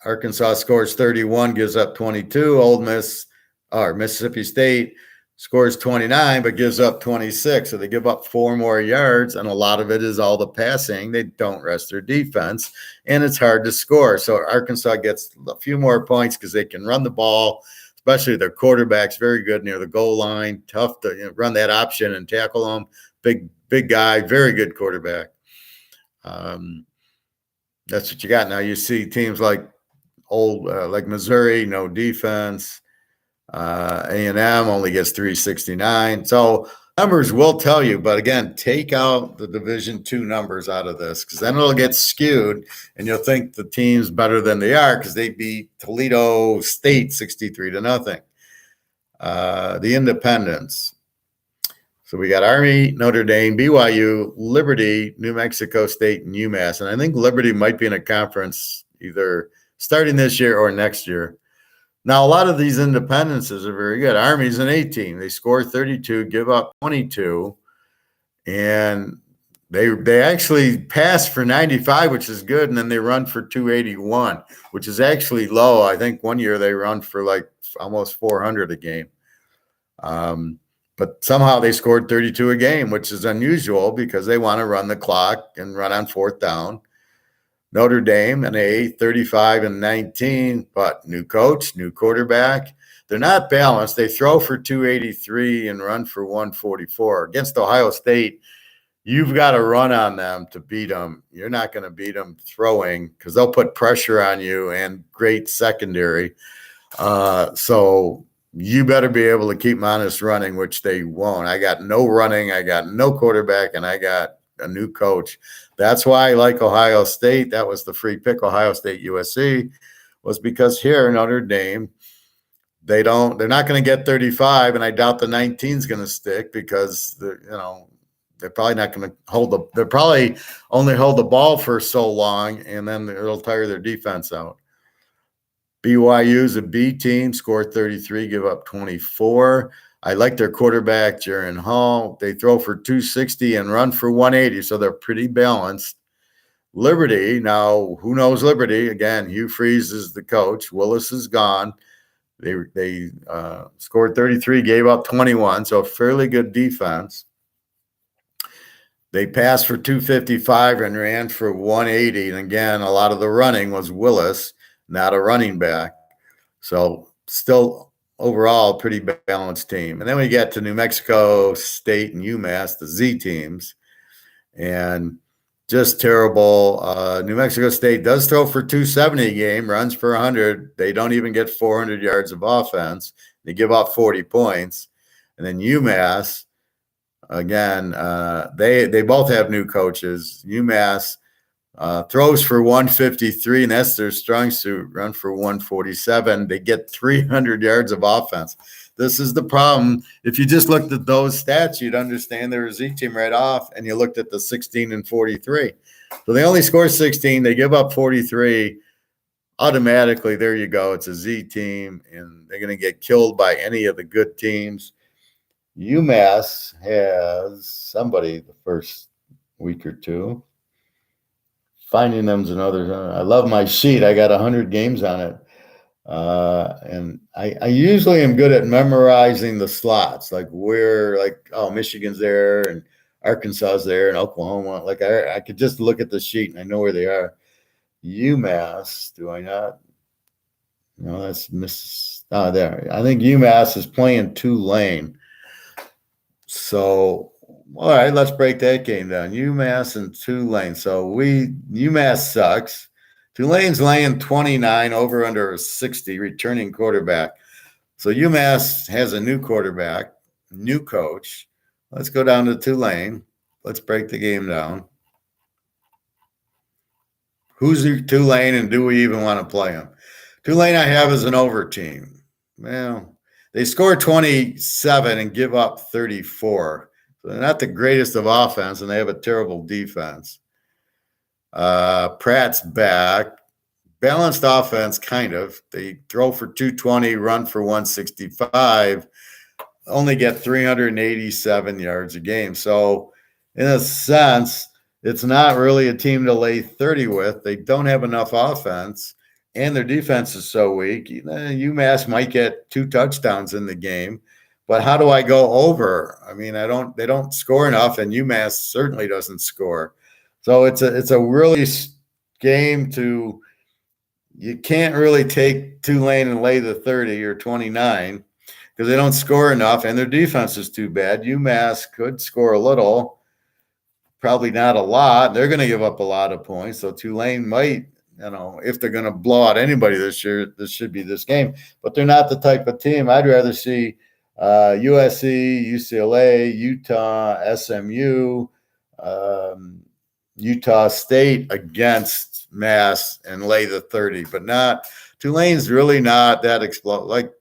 Arkansas scores 31, gives up 22. Ole Miss or Mississippi State scores 29, but gives up 26. So they give up 4 more yards, and a lot of it is all the passing. They don't rest their defense, and it's hard to score. So Arkansas gets a few more points because they can run the ball, especially their quarterback's very good near the goal line. Tough to run that option and tackle them. Big guy, very good quarterback. That's what you got. Now you see teams like like Missouri, no defense. A&M only gets 369. So numbers will tell you, but again, take out the Division II numbers out of this, because then it'll get skewed and you'll think the team's better than they are because they beat Toledo State 63-0. The independents. So we got Army, Notre Dame, BYU, Liberty, New Mexico State, and UMass. And I think Liberty might be in a conference either starting this year or next year. Now, a lot of these independences are very good. Army's an 18. They score 32, give up 22, and they actually pass for 95, which is good, and then they run for 281, which is actually low. I think one year they run for like almost 400 a game. But somehow they scored 32 a game, which is unusual because they want to run the clock and run on 4th down. Notre Dame, an A, 35-19, but new coach, new quarterback. They're not balanced. They throw for 283 and run for 144. Against Ohio State, you've got to run on them to beat them. You're not going to beat them throwing because they'll put pressure on you and great secondary. So you better be able to keep them honest running, which they won't. I got no running. I got no quarterback, and I got a new coach. That's why I like Ohio State. That was the free pick, Ohio State USC, was because here Notre Dame, they're not going to get 35, and I doubt the 19 is going to stick because they're probably not going to they'll probably only hold the ball for so long, and then it'll tire their defense out. BYU's a B team, score 33, give up 24. I like their quarterback, Jaron Hall. They throw for 260 and run for 180, so they're pretty balanced. Liberty, now who knows Liberty? Again, Hugh Freeze is the coach. Willis is gone. They scored 33, gave up 21, so fairly good defense. They passed for 255 and ran for 180. And again, a lot of the running was Willis, not a running back. So still overall pretty balanced team. And then we get to New Mexico State and UMass, the Z teams, and just terrible. New Mexico State does throw for 270 a game, runs for 100. They don't even get 400 yards of offense. They give up 40 points. And then UMass, again, they both have new coaches. UMass throws for 153, and that's their strong suit, run for 147. They get 300 yards of offense. This is the problem. If you just looked at those stats, you'd understand they're a Z team right off, and you looked at the 16 and 43. So they only score 16. They give up 43. Automatically, there you go. It's a Z team, and they're going to get killed by any of the good teams. UMass has somebody the first week or two. Finding them's another. I love my sheet. I got 100 games on it. And I usually am good at memorizing the slots, like Michigan's there and Arkansas's there and Oklahoma. Like I could just look at the sheet and I know where they are. UMass, do I not? No, that's there. I think UMass is playing Tulane. So, all right, let's break that game down. UMass and Tulane. So UMass sucks. Tulane's laying 29 over under 60, returning quarterback. So UMass has a new quarterback, new coach. Let's go down to Tulane. Let's break the game down. Who's Tulane, and do we even want to play them? Tulane I have as an over team. Well, they score 27 and give up 34. So they're not the greatest of offense, and they have a terrible defense. Pratt's back. Balanced offense, kind of. They throw for 220, run for 165, only get 387 yards a game. So, in a sense, It's not really a team to lay 30 with. They don't have enough offense, and their defense is so weak. UMass might get 2 touchdowns in the game, but how do I go over? I mean, they don't score enough, and UMass certainly doesn't score. So it's a really game to you can't really take Tulane and lay the 30 or 29 because they don't score enough, and their defense is too bad. UMass could score a little. Probably not a lot. They're going to give up a lot of points. So Tulane might, if they're going to blow out anybody this year, this should be this game. But they're not the type of team. I'd rather see USC, UCLA, Utah, SMU, Utah State against Mass and lay the 30. But not Tulane's really not that explosive. Like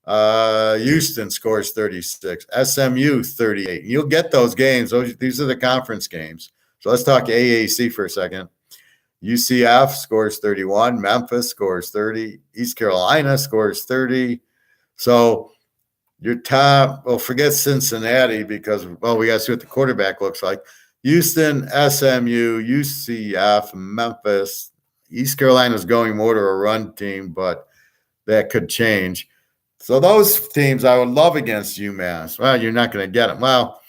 Houston scores 36, SMU 38. You'll get those games. These are the conference games. So let's talk AAC for a second. UCF scores 31, Memphis scores 30, East Carolina scores 30. So your top, forget Cincinnati because, we got to see what the quarterback looks like. Houston, SMU, UCF, Memphis, East Carolina's going more to a run team, but that could change. So those teams I would love against UMass. Well, you're not going to get them. Well,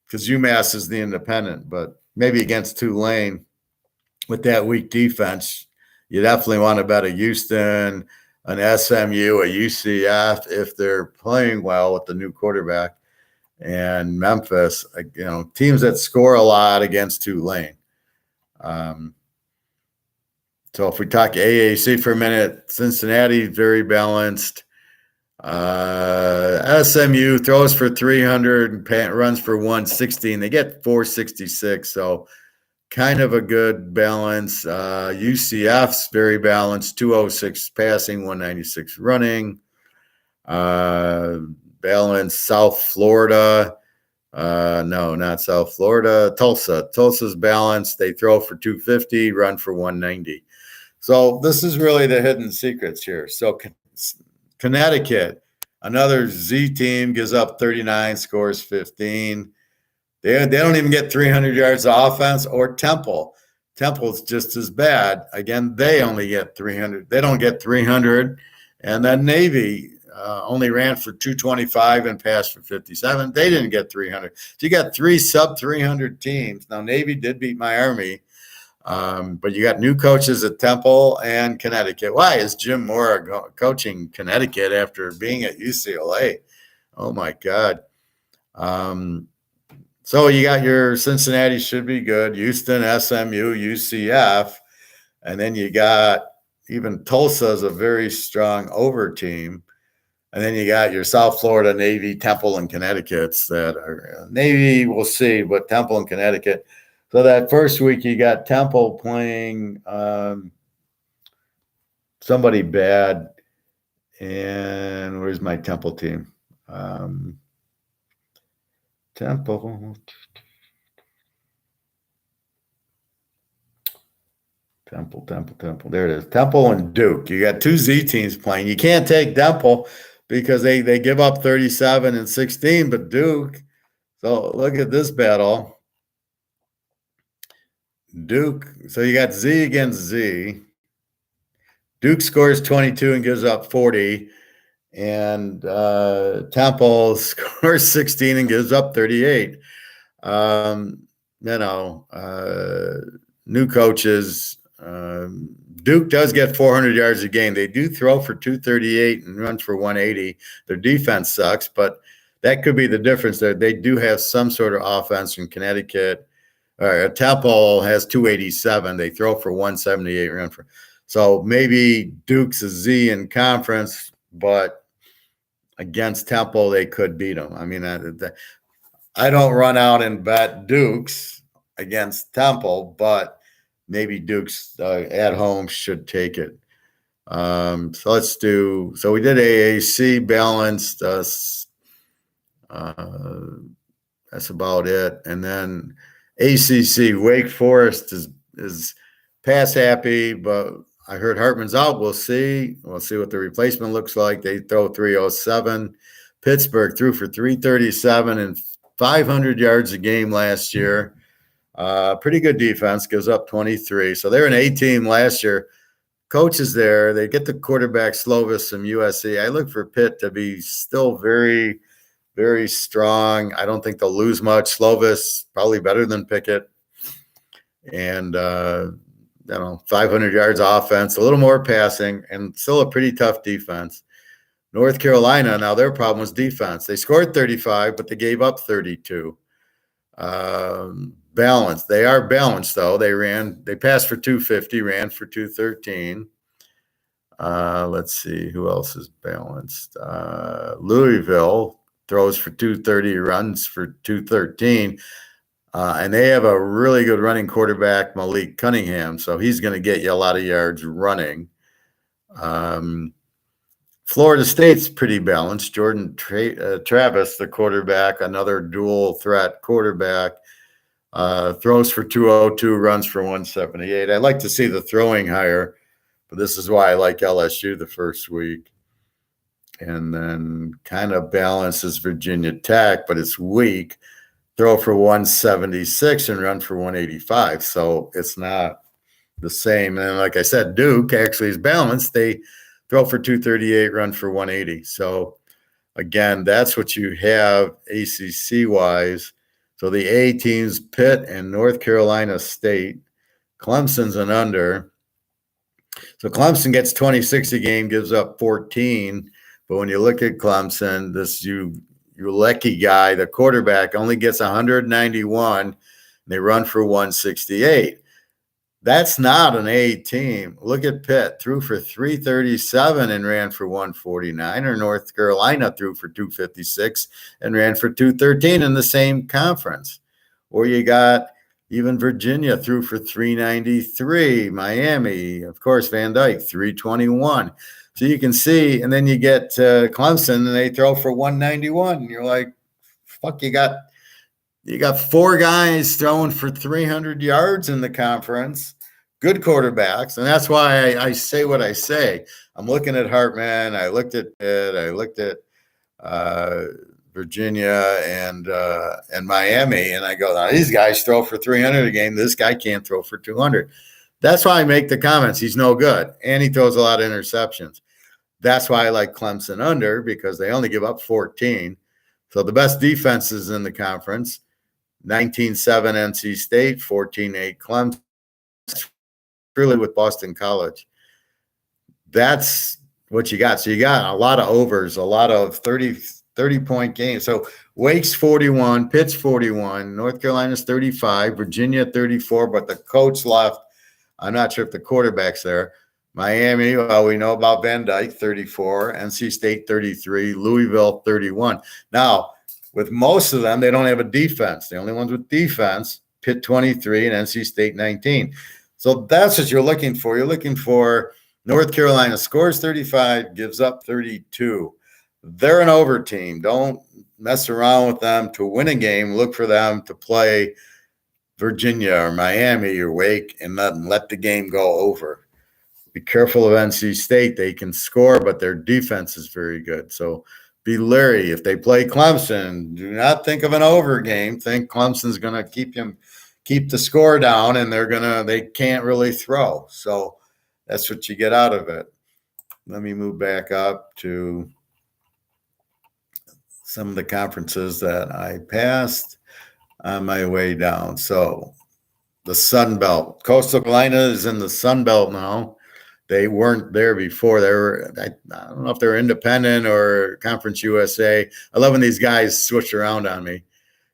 because UMass is the independent, but maybe against Tulane with that weak defense, you definitely want to bet a Houston, an SMU, a UCF if they're playing well with the new quarterback, and Memphis, teams that score a lot against Tulane. So if we talk AAC for a minute, Cincinnati, very balanced. SMU throws for 300 and runs for 116. They get 466, so kind of a good balance. UCF's very balanced, 206 passing, 196 running. Balanced. South Florida. No, not South Florida. Tulsa. Tulsa's balanced. They throw for 250, run for 190. So this is really the hidden secrets here. So Connecticut, another Z team, gives up 39, scores 15. They don't even get 300 yards of offense. Or Temple. Temple's just as bad. Again, they only get 300. They don't get 300. And then Navy only ran for 225 and passed for 57. They didn't get 300. So you got 3 sub-300 teams. Now, Navy did beat Miami. But you got new coaches at Temple and Connecticut. Why is Jim Mora coaching Connecticut after being at UCLA? Oh, my God. So you got your Cincinnati should be good, Houston, SMU, UCF, and then you got even Tulsa is a very strong over team. And then you got your South Florida, Navy, Temple, and Connecticut's that are Navy, we'll see, but Temple and Connecticut. So that first week you got Temple playing somebody bad. And where's my Temple team? Temple. There it is. Temple and Duke. You got 2 Z teams playing. You can't take Temple because they give up 37 and 16, but Duke. So look at this battle. Duke. So you got Z against Z. Duke scores 22 and gives up 40. And Temple scores 16 and gives up 38. New coaches. Duke does get 400 yards a game. They do throw for 238 and run for 180. Their defense sucks, but that could be the difference there. They do have some sort of offense from Connecticut. Temple has 287. They throw for 178, run for. So maybe Duke's a Z in conference, but against Temple, they could beat them. I mean, I don't run out and bet Duke's against Temple, but maybe Duke's at home should take it. So let's do. So we did AAC balanced. That's about it. And then ACC Wake Forest is pass happy, but I heard Hartman's out. We'll see. We'll see what the replacement looks like. They throw 307. Pittsburgh threw for 337 and 500 yards a game last year. Pretty good defense, gives up 23. So they're an A team last year. Coaches there, they get the quarterback Slovis from USC. I look for Pitt to be still very, very strong. I don't think they'll lose much. Slovis probably better than Pickett. And, 500 yards offense, a little more passing, and still a pretty tough defense. North Carolina, now their problem was defense. They scored 35, but they gave up 32. Balanced. They are balanced, though. They passed for 250, ran for 213. Let's see who else is balanced. Louisville throws for 230, runs for 213. And they have a really good running quarterback, Malik Cunningham. So he's going to get you a lot of yards running. Florida State's pretty balanced. Jordan Travis, the quarterback, another dual threat quarterback, throws for 202, runs for 178. I'd like to see the throwing higher, but this is why I like LSU the first week. And then kind of balances Virginia Tech, but it's weak. Throw for 176 and run for 185. So it's not the same. And like I said, Duke actually is balanced. They throw for 238, run for 180. So again, that's what you have ACC wise. So the A teams, Pitt and North Carolina State. Clemson's an under. So Clemson gets 26 a game, gives up 14. But when you look at Clemson, this Ulecki guy, the quarterback, only gets 191. They run for 168. That's not an A team. Look at Pitt, threw for 337 and ran for 149, or North Carolina threw for 256 and ran for 213 in the same conference. Or you got even Virginia threw for 393, Miami, of course, Van Dyke, 321. So you can see, and then you get Clemson and they throw for 191. And you're like, fuck, you got four guys throwing for 300 yards in the conference, good quarterbacks. And that's why I say what I say. I'm looking at Hartman. I looked at Pitt. I looked at Virginia and Miami. And I go, now, these guys throw for 300 a game. This guy can't throw for 200. That's why I make the comments. He's no good. And he throws a lot of interceptions. That's why I like Clemson under, because they only give up 14. So the best defenses in the conference, 19-7 NC State, 14-8 Clemson, really with Boston College. That's what you got. So you got a lot of overs, a lot of 30-point games. So Wake's 41, Pitt's 41, North Carolina's 35, Virginia 34, but the coach left. I'm not sure if the quarterback's there. Miami, well, we know about Van Dyke, 34, NC State 33, Louisville 31. Now, with most of them, they don't have a defense. The only ones with defense, Pitt 23 and NC State 19. So that's what you're looking for. You're looking for North Carolina scores 35, gives up 32. They're an over team. Don't mess around with them to win a game. Look for them to play Virginia or Miami or Wake and let the game go over. Be careful of NC State. They can score, but their defense is very good. So be leery. If they play Clemson, do not think of an over game. Think Clemson's going to keep the score down, and they can't really throw. So that's what you get out of it. Let me move back up to some of the conferences that I passed on my way down. So the Sun Belt. Coastal Carolina is in the Sun Belt now. They weren't there before. I don't know if they're independent or Conference USA. I love when these guys switch around on me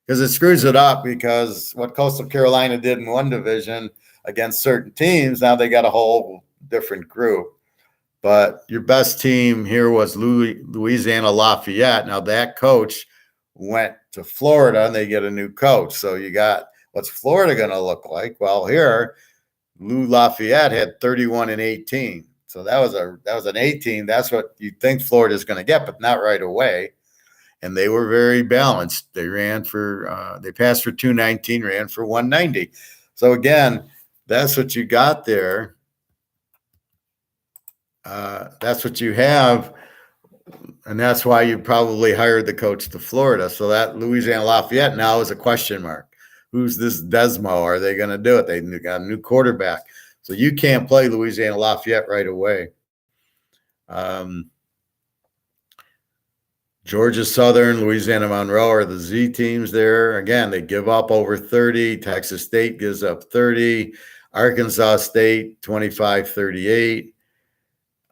because it screws it up, because what Coastal Carolina did in one division against certain teams, now they got a whole different group. But your best team here was Louisiana Lafayette. Now that coach went to Florida and they get a new coach. So you got, what's Florida going to look like? Well, here, Lou Lafayette had 31 and 18. So that was an 18. That's what you think Florida is going to get, but not right away. And they were very balanced. They passed for 219, ran for 190. So again, that's what you got there. That's what you have. And that's why you probably hired the coach to Florida. So that Louisiana Lafayette now is a question mark. who's this Desmo? Are they going to do it? They got a new quarterback. So you can't play Louisiana Lafayette right away. Georgia Southern, Louisiana Monroe are the Z teams there. Again, they give up over 30. Texas State gives up 30. Arkansas State, 25-38.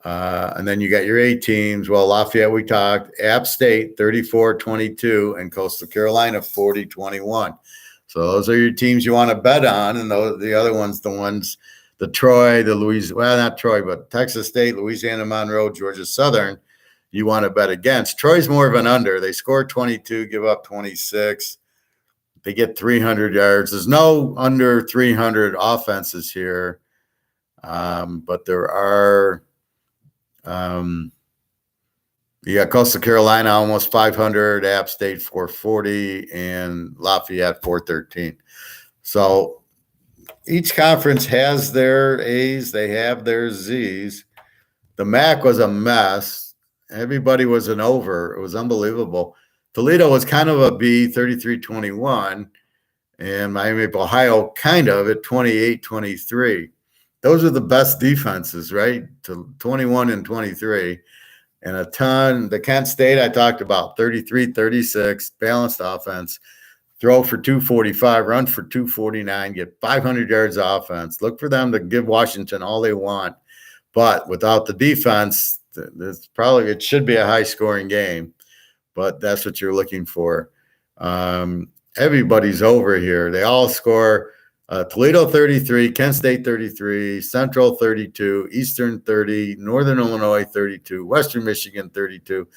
And then you got your A teams. Well, Lafayette, we talked. App State, 34-22. And Coastal Carolina, 40-21. So those are your teams you want to bet on. And the other ones, the Troy, not Troy, but Texas State, Louisiana Monroe, Georgia Southern, you want to bet against. Troy's more of an under. They score 22, give up 26. They get 300 yards. There's no under 300 offenses here, but there are. You got Coastal Carolina almost 500, App State 440, and Lafayette 413. So each conference has their A's. They have their Z's. The MAC was a mess. Everybody was an over. It was unbelievable. Toledo was kind of a B, 33-21, and Miami of Ohio kind of at 28-23. Those are the best defenses, right? To 21 and 23. And a ton. The Kent State I talked about, 33-36, balanced offense. Throw for 245, run for 249, get 500 yards of offense. Look for them to give Washington all they want. But without the defense, it should be a high-scoring game. But that's what you're looking for. Everybody's over here. They all score. Toledo 33, Kent State 33, Central 32, Eastern 30, Northern Illinois 32, Western Michigan 32,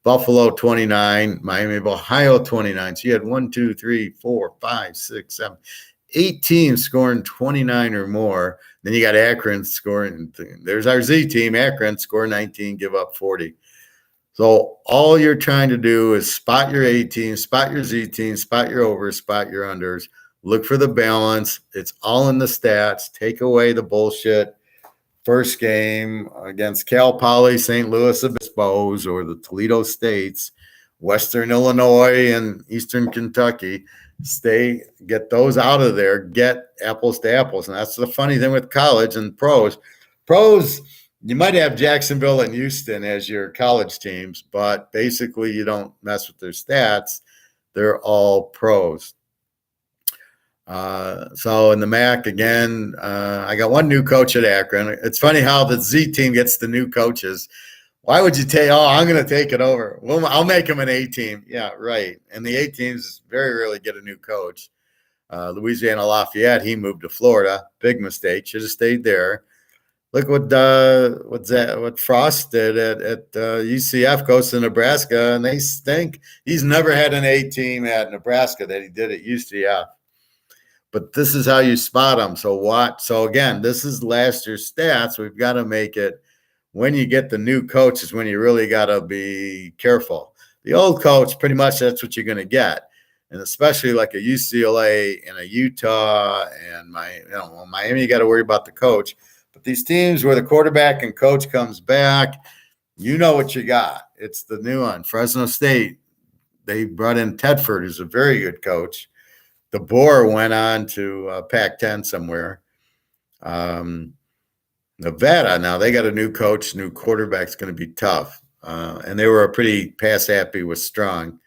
Buffalo 29, Miami of Ohio 29. So you had 1, 2, 3, 4, 5, 6, 7, 8 teams scoring 29 or more. Then you got Akron scoring. There's our Z team, Akron, score 19, give up 40. So all you're trying to do is spot your A team, spot your Z team, spot your overs, spot your unders. Look for the balance. It's all in the stats. Take away the bullshit. First game against Cal Poly, St. Louis Obispos, or the Toledo States, Western Illinois and Eastern Kentucky. Get those out of there. Get apples to apples. And that's the funny thing with college and pros. Pros, you might have Jacksonville and Houston as your college teams, but basically you don't mess with their stats. They're all pros. So in the MAC again, I got one new coach at Akron. It's funny how the Z team gets the new coaches. Why would you take? Oh, I'm going to take it over. Well, I'll make them an A team. Yeah, right. And the A teams very rarely get a new coach. Louisiana Lafayette, he moved to Florida. Big mistake. Should have stayed there. Look what Frost did at UCF, goes to Nebraska, and they stink. He's never had an A team at Nebraska that he did at UCF. But this is how you spot them. So again, this is last year's stats. We've got to make it when you get the new coach is when you really got to be careful. The old coach, pretty much that's what you're going to get. And especially like a UCLA and a Utah and Miami, you got to worry about the coach. But these teams where the quarterback and coach comes back, you know what you got. It's the new one. Fresno State, they brought in Tedford, who's a very good coach. The Boar went on to Pac-10 somewhere. Nevada, now they got a new coach, new quarterback's going to be tough. And they were a pretty pass happy with Strong.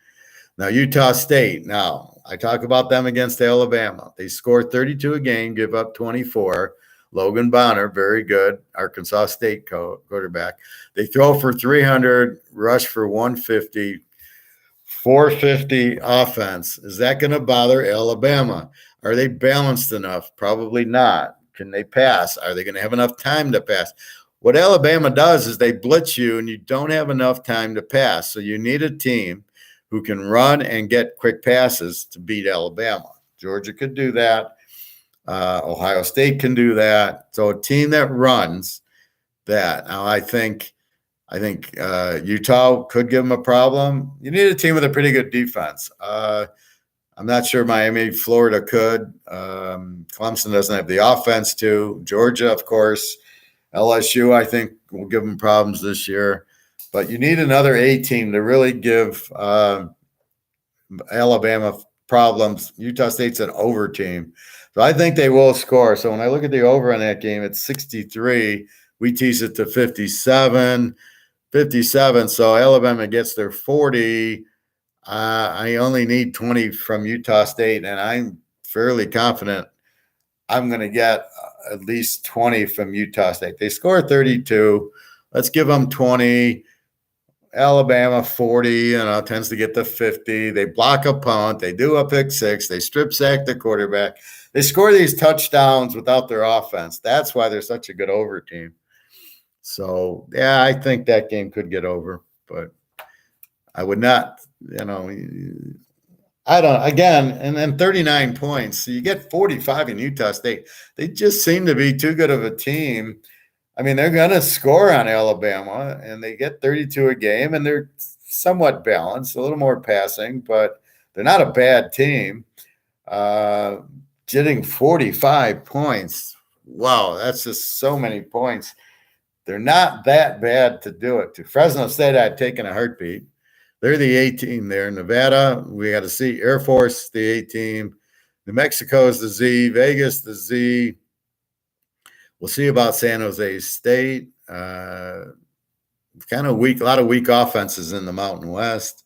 Now, Utah State, now I talk about them against Alabama. They score 32 a game, give up 24. Logan Bonner, very good, Arkansas State quarterback. They throw for 300, rush for 150. 450 offense. Is that going to bother Alabama? Are they balanced enough? Probably not. Can they pass? Are they going to have enough time to pass? What Alabama does is they blitz you and you don't have enough time to pass. So you need a team who can run and get quick passes to beat Alabama. Georgia could do that. Ohio State can do that. So a team that runs that. Now I think Utah could give them a problem. You need a team with a pretty good defense. I'm not sure Miami, Florida could. Clemson doesn't have the offense to. Georgia, of course. LSU, I think, will give them problems this year. But you need another A team to really give Alabama problems. Utah State's an over team. So I think they will score. So when I look at the over on that game, it's 63. We tease it to 57. 57. So Alabama gets their 40. I only need 20 from Utah State, and I'm fairly confident I'm going to get at least 20 from Utah State. They score 32. Let's give them 20. Alabama 40, tends to get to 50. They block a punt. They do a pick six. They strip sack the quarterback. They score these touchdowns without their offense. That's why they're such a good over team. So, yeah, I think that game could get over, but I would not, I don't, again, and then 39 points. So you get 45 in Utah State. They just seem to be too good of a team. I mean, they're going to score on Alabama, and they get 32 a game, and they're somewhat balanced, a little more passing, but they're not a bad team. Getting 45 points. Wow, that's just so many points. They're not that bad to do it to. Fresno State, I'd taken a heartbeat. They're the A team there. Nevada, we got to see. Air Force, the A team. New Mexico is the Z. Vegas, the Z. We'll see about San Jose State. Kind of weak, a lot of weak offenses in the Mountain West.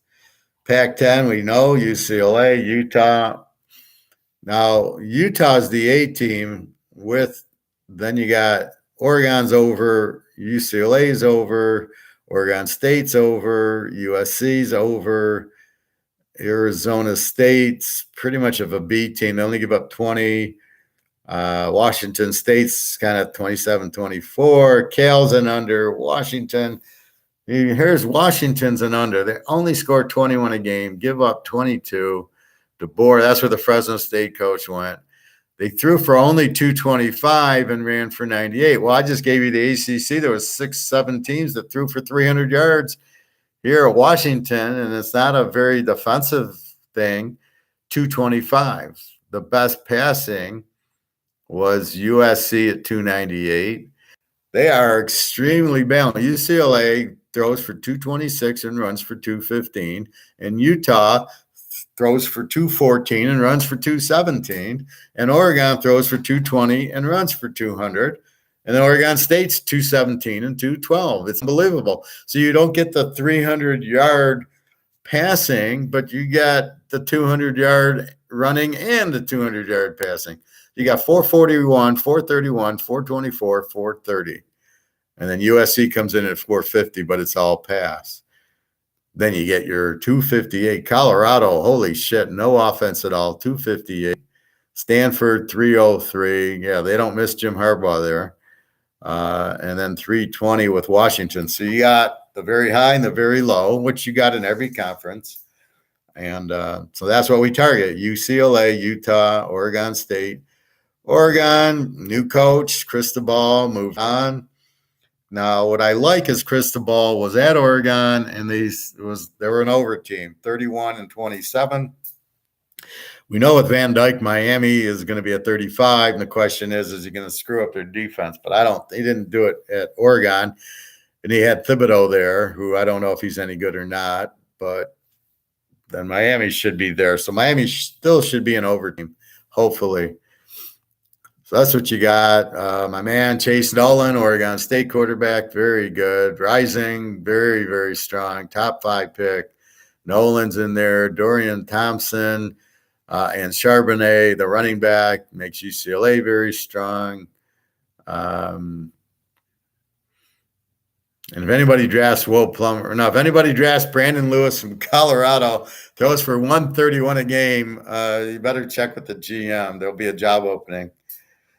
Pac-10, we know UCLA, Utah. Now, Utah's the A team then you got Oregon's over, UCLA's over, Oregon State's over, USC's over, Arizona State's pretty much of a B team. They only give up 20. Washington State's kind of 27-24. Cal's an under. Washington, here's Washington's an under. They only score 21 a game, give up 22. DeBoer, that's where the Fresno State coach went. They threw for only 225 and ran for 98. Well, I just gave you the ACC. There was 6-7 teams that threw for 300 yards here at Washington, and it's not a very defensive thing. 225. The best passing was USC at 298. They are extremely balanced. UCLA throws for 226 and runs for 215, and Utah throws for 214 and runs for 217, and Oregon throws for 220 and runs for 200, and then Oregon State's 217 and 212. It's unbelievable. So you don't get the 300-yard passing, but you get the 200-yard running and the 200-yard passing. You got 441, 431, 424, 430. And then USC comes in at 450, but it's all pass. Then you get your 258. Colorado, holy shit, no offense at all, 258. Stanford, 303. Yeah, they don't miss Jim Harbaugh there. And then 320 with Washington. So you got the very high and the very low, which you got in every conference. And so that's what we target. UCLA, Utah, Oregon State. Oregon, new coach, Cristobal, moved on. Now, what I like is Cristobal was at Oregon, and they were an over team, 31-27. We know with Van Dyke, Miami is going to be at 35, and the question is he going to screw up their defense? But they didn't do it at Oregon, and he had Thibodeau there, who I don't know if he's any good or not, but then Miami should be there. So Miami still should be an over team, hopefully. So that's what you got. My man, Chase Nolan, Oregon State quarterback, very good. Rising, very, very strong. Top 5 pick. Nolan's in there. Dorian Thompson and Charbonnet, the running back, makes UCLA very strong. And if anybody drafts if anybody drafts Brandon Lewis from Colorado, throws for 131 a game, you better check with the GM. There'll be a job opening.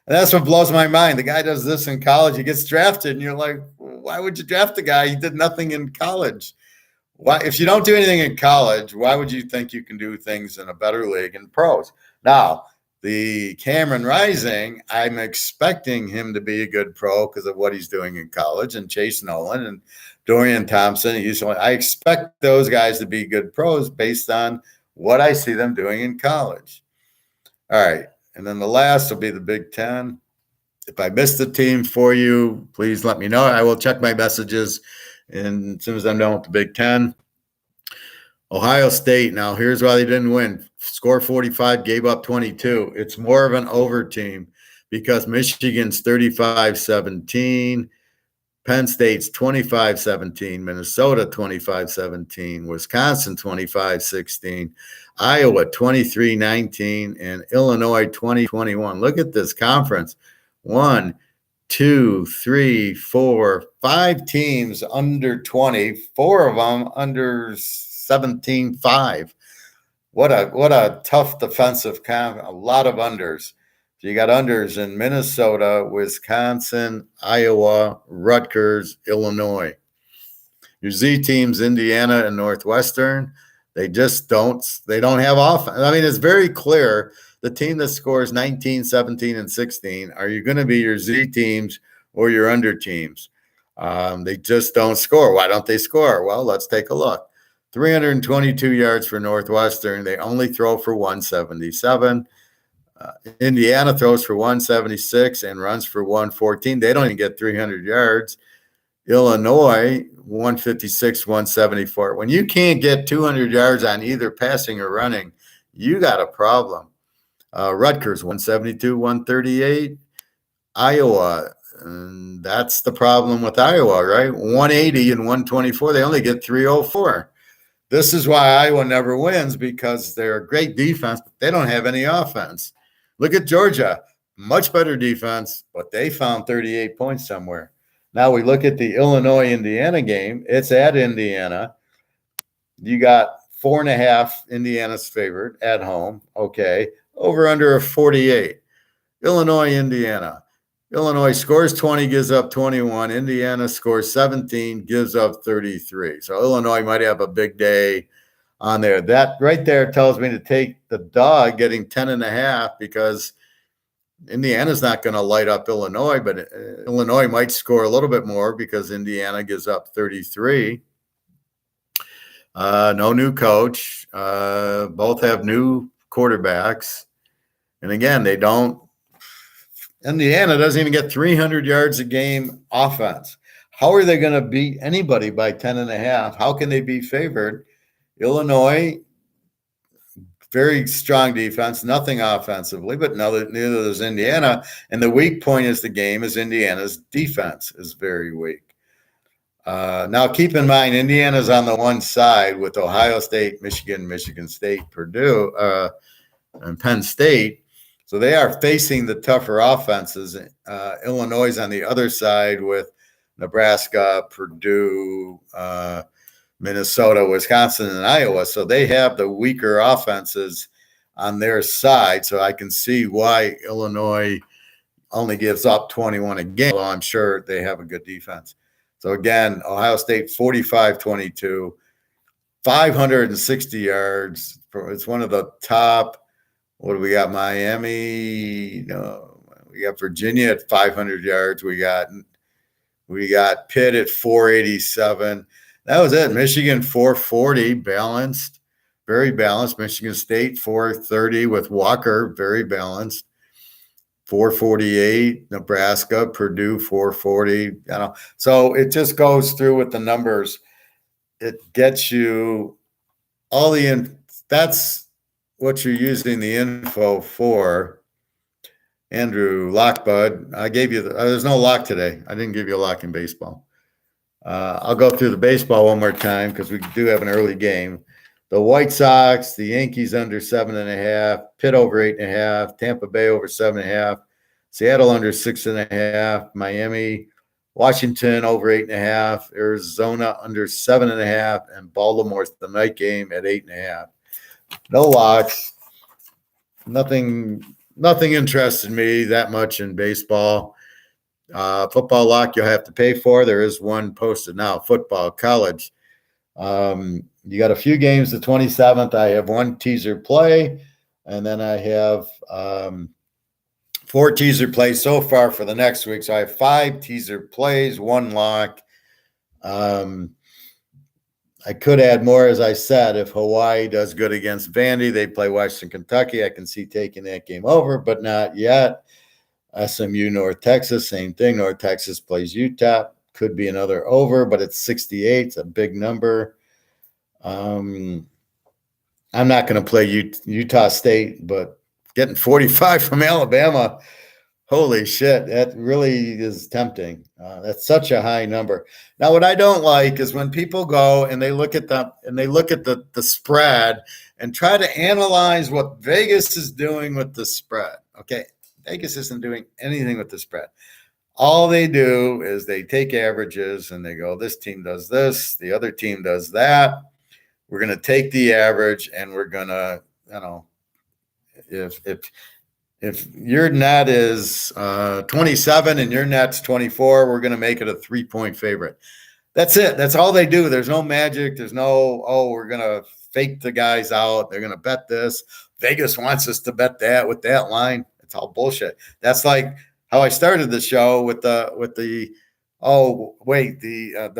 And that's what blows my mind. The guy does this in college. He gets drafted, and you're like, why would you draft the guy? He did nothing in college. Why, if you don't do anything in college, why would you think you can do things in a better league in pros? Now, the Cameron Rising, I'm expecting him to be a good pro because of what he's doing in college, and Chase Nolan and Dorian Thompson. I expect those guys to be good pros based on what I see them doing in college. All right. And then the last will be the Big Ten. If I missed the team for you, please let me know. I will check my messages as soon as I'm done with the Big Ten. Ohio State, now here's why they didn't win. Score 45, gave up 22. It's more of an over team because Michigan's 35-17, Penn State's 25-17, Minnesota 25-17, Wisconsin 25-16, Iowa 23-19, and Illinois 20-21. Look at this conference. 1, 2, 3, 4, 5 teams under 20, 4 of them under 17-5. What a tough defensive a lot of unders. So you got unders in Minnesota, Wisconsin, Iowa, Rutgers, Illinois. Your Z teams, Indiana and Northwestern, they don't have offense. I mean, it's very clear the team that scores 19, 17, and 16, are you going to be your Z teams or your under teams? They just don't score. Why don't they score? Well, let's take a look. 322 yards for Northwestern. They only throw for 177. Indiana throws for 176 and runs for 114. They don't even get 300 yards. Illinois, 156, 174. When you can't get 200 yards on either passing or running, you got a problem. Rutgers, 172, 138. Iowa, and that's the problem with Iowa, right? 180 and 124. They only get 304. This is why Iowa never wins, because they're a great defense, but they don't have any offense. Look at Georgia, much better defense, but they found 38 points somewhere. Now we look at the Illinois-Indiana game. It's at Indiana. You got 4.5, Indiana's favored at home. Okay. Over under of 48. Illinois-Indiana. Illinois scores 20, gives up 21. Indiana scores 17, gives up 33. So Illinois might have a big day on there. That right there tells me to take the dog getting 10.5, because Indiana's not going to light up Illinois, but Illinois might score a little bit more because Indiana gives up 33. No new coach. Both have new quarterbacks. And again, Indiana doesn't even get 300 yards a game offense. How are they going to beat anybody by 10.5? How can they be favored? Illinois, very strong defense, nothing offensively, but neither does Indiana. And the weak point is the game is Indiana's defense is very weak. Now, keep in mind, Indiana's on the one side with Ohio State, Michigan State, Purdue, and Penn State. So they are facing the tougher offenses. Illinois is on the other side with Nebraska, Purdue, Minnesota, Wisconsin, and Iowa. So they have the weaker offenses on their side. So I can see why Illinois only gives up 21 a game, although I'm sure they have a good defense. So again, Ohio State 45-22, 560 yards. It's one of the top. What do we got? Miami. No, we got Virginia at 500 yards. We got Pitt at 487. That was it. Michigan 440, balanced, very balanced. Michigan State 430 with Walker, very balanced. 448. Nebraska, Purdue 440. So it just goes through with the numbers. It gets you all that's what you're using the info for. Andrew Lockbud, I gave you there's no lock today. I didn't give you a lock in baseball. I'll go through the baseball one more time because we do have an early game. The White Sox, the Yankees under 7.5, Pitt over 8.5, Tampa Bay over 7.5, Seattle under 6.5, Miami, Washington over 8.5, Arizona under 7.5, and Baltimore's the night game at 8.5. No locks. Nothing interested me that much in baseball. Football lock you'll have to pay for. There is one posted now. Football, college. You got a few games the 27th. I have one teaser play, and then I have 4 teaser plays so far for the next week. So I have 5 teaser plays, 1 lock. I could add more, as I said, if Hawaii does good against Vandy, they play Western Kentucky. I can see taking that game over, but not yet. SMU, North Texas, same thing. North Texas plays Utah. Could be another over, but it's 68. It's a big number. I'm not going to play Utah State, but getting 45 from Alabama, holy shit, that really is tempting. That's such a high number. Now, what I don't like is when people go and they look at the spread and try to analyze what Vegas is doing with the spread. Okay, Vegas isn't doing anything with the spread. All they do is they take averages and they go, this team does this, the other team does that. We're going to take the average and we're going to, if your net is 27 and your net's 24, we're going to make it a 3-point favorite. That's it. That's all they do. There's no magic. There's no, we're going to fake the guys out. They're going to bet this. Vegas wants us to bet that with that line. It's all bullshit. That's like how I started the show with the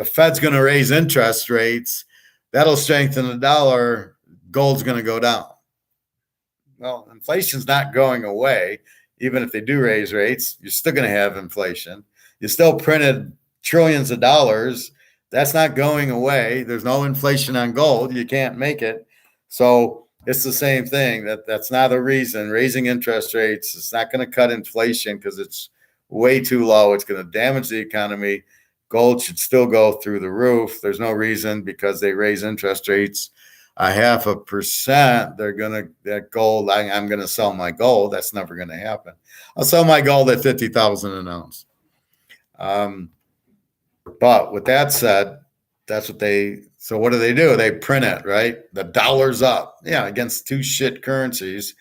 Fed's going to raise interest rates. That'll strengthen the dollar. Gold's going to go down. Well, inflation's not going away. Even if they do raise rates, you're still going to have inflation. You still printed trillions of dollars. That's not going away. There's no inflation on gold. You can't make it. So it's the same thing. That's not a reason. Raising interest rates, it's not going to cut inflation because it's way too low. It's going to damage the economy. Gold should still go through the roof. There's no reason because they raise interest rates 0.5%, they're gonna that gold. I'm gonna sell my gold. That's never gonna happen. I'll sell my gold at 50,000 an ounce. But with that said, that's what they. So what do? They print it, right? The dollar's up, yeah, against two shit currencies.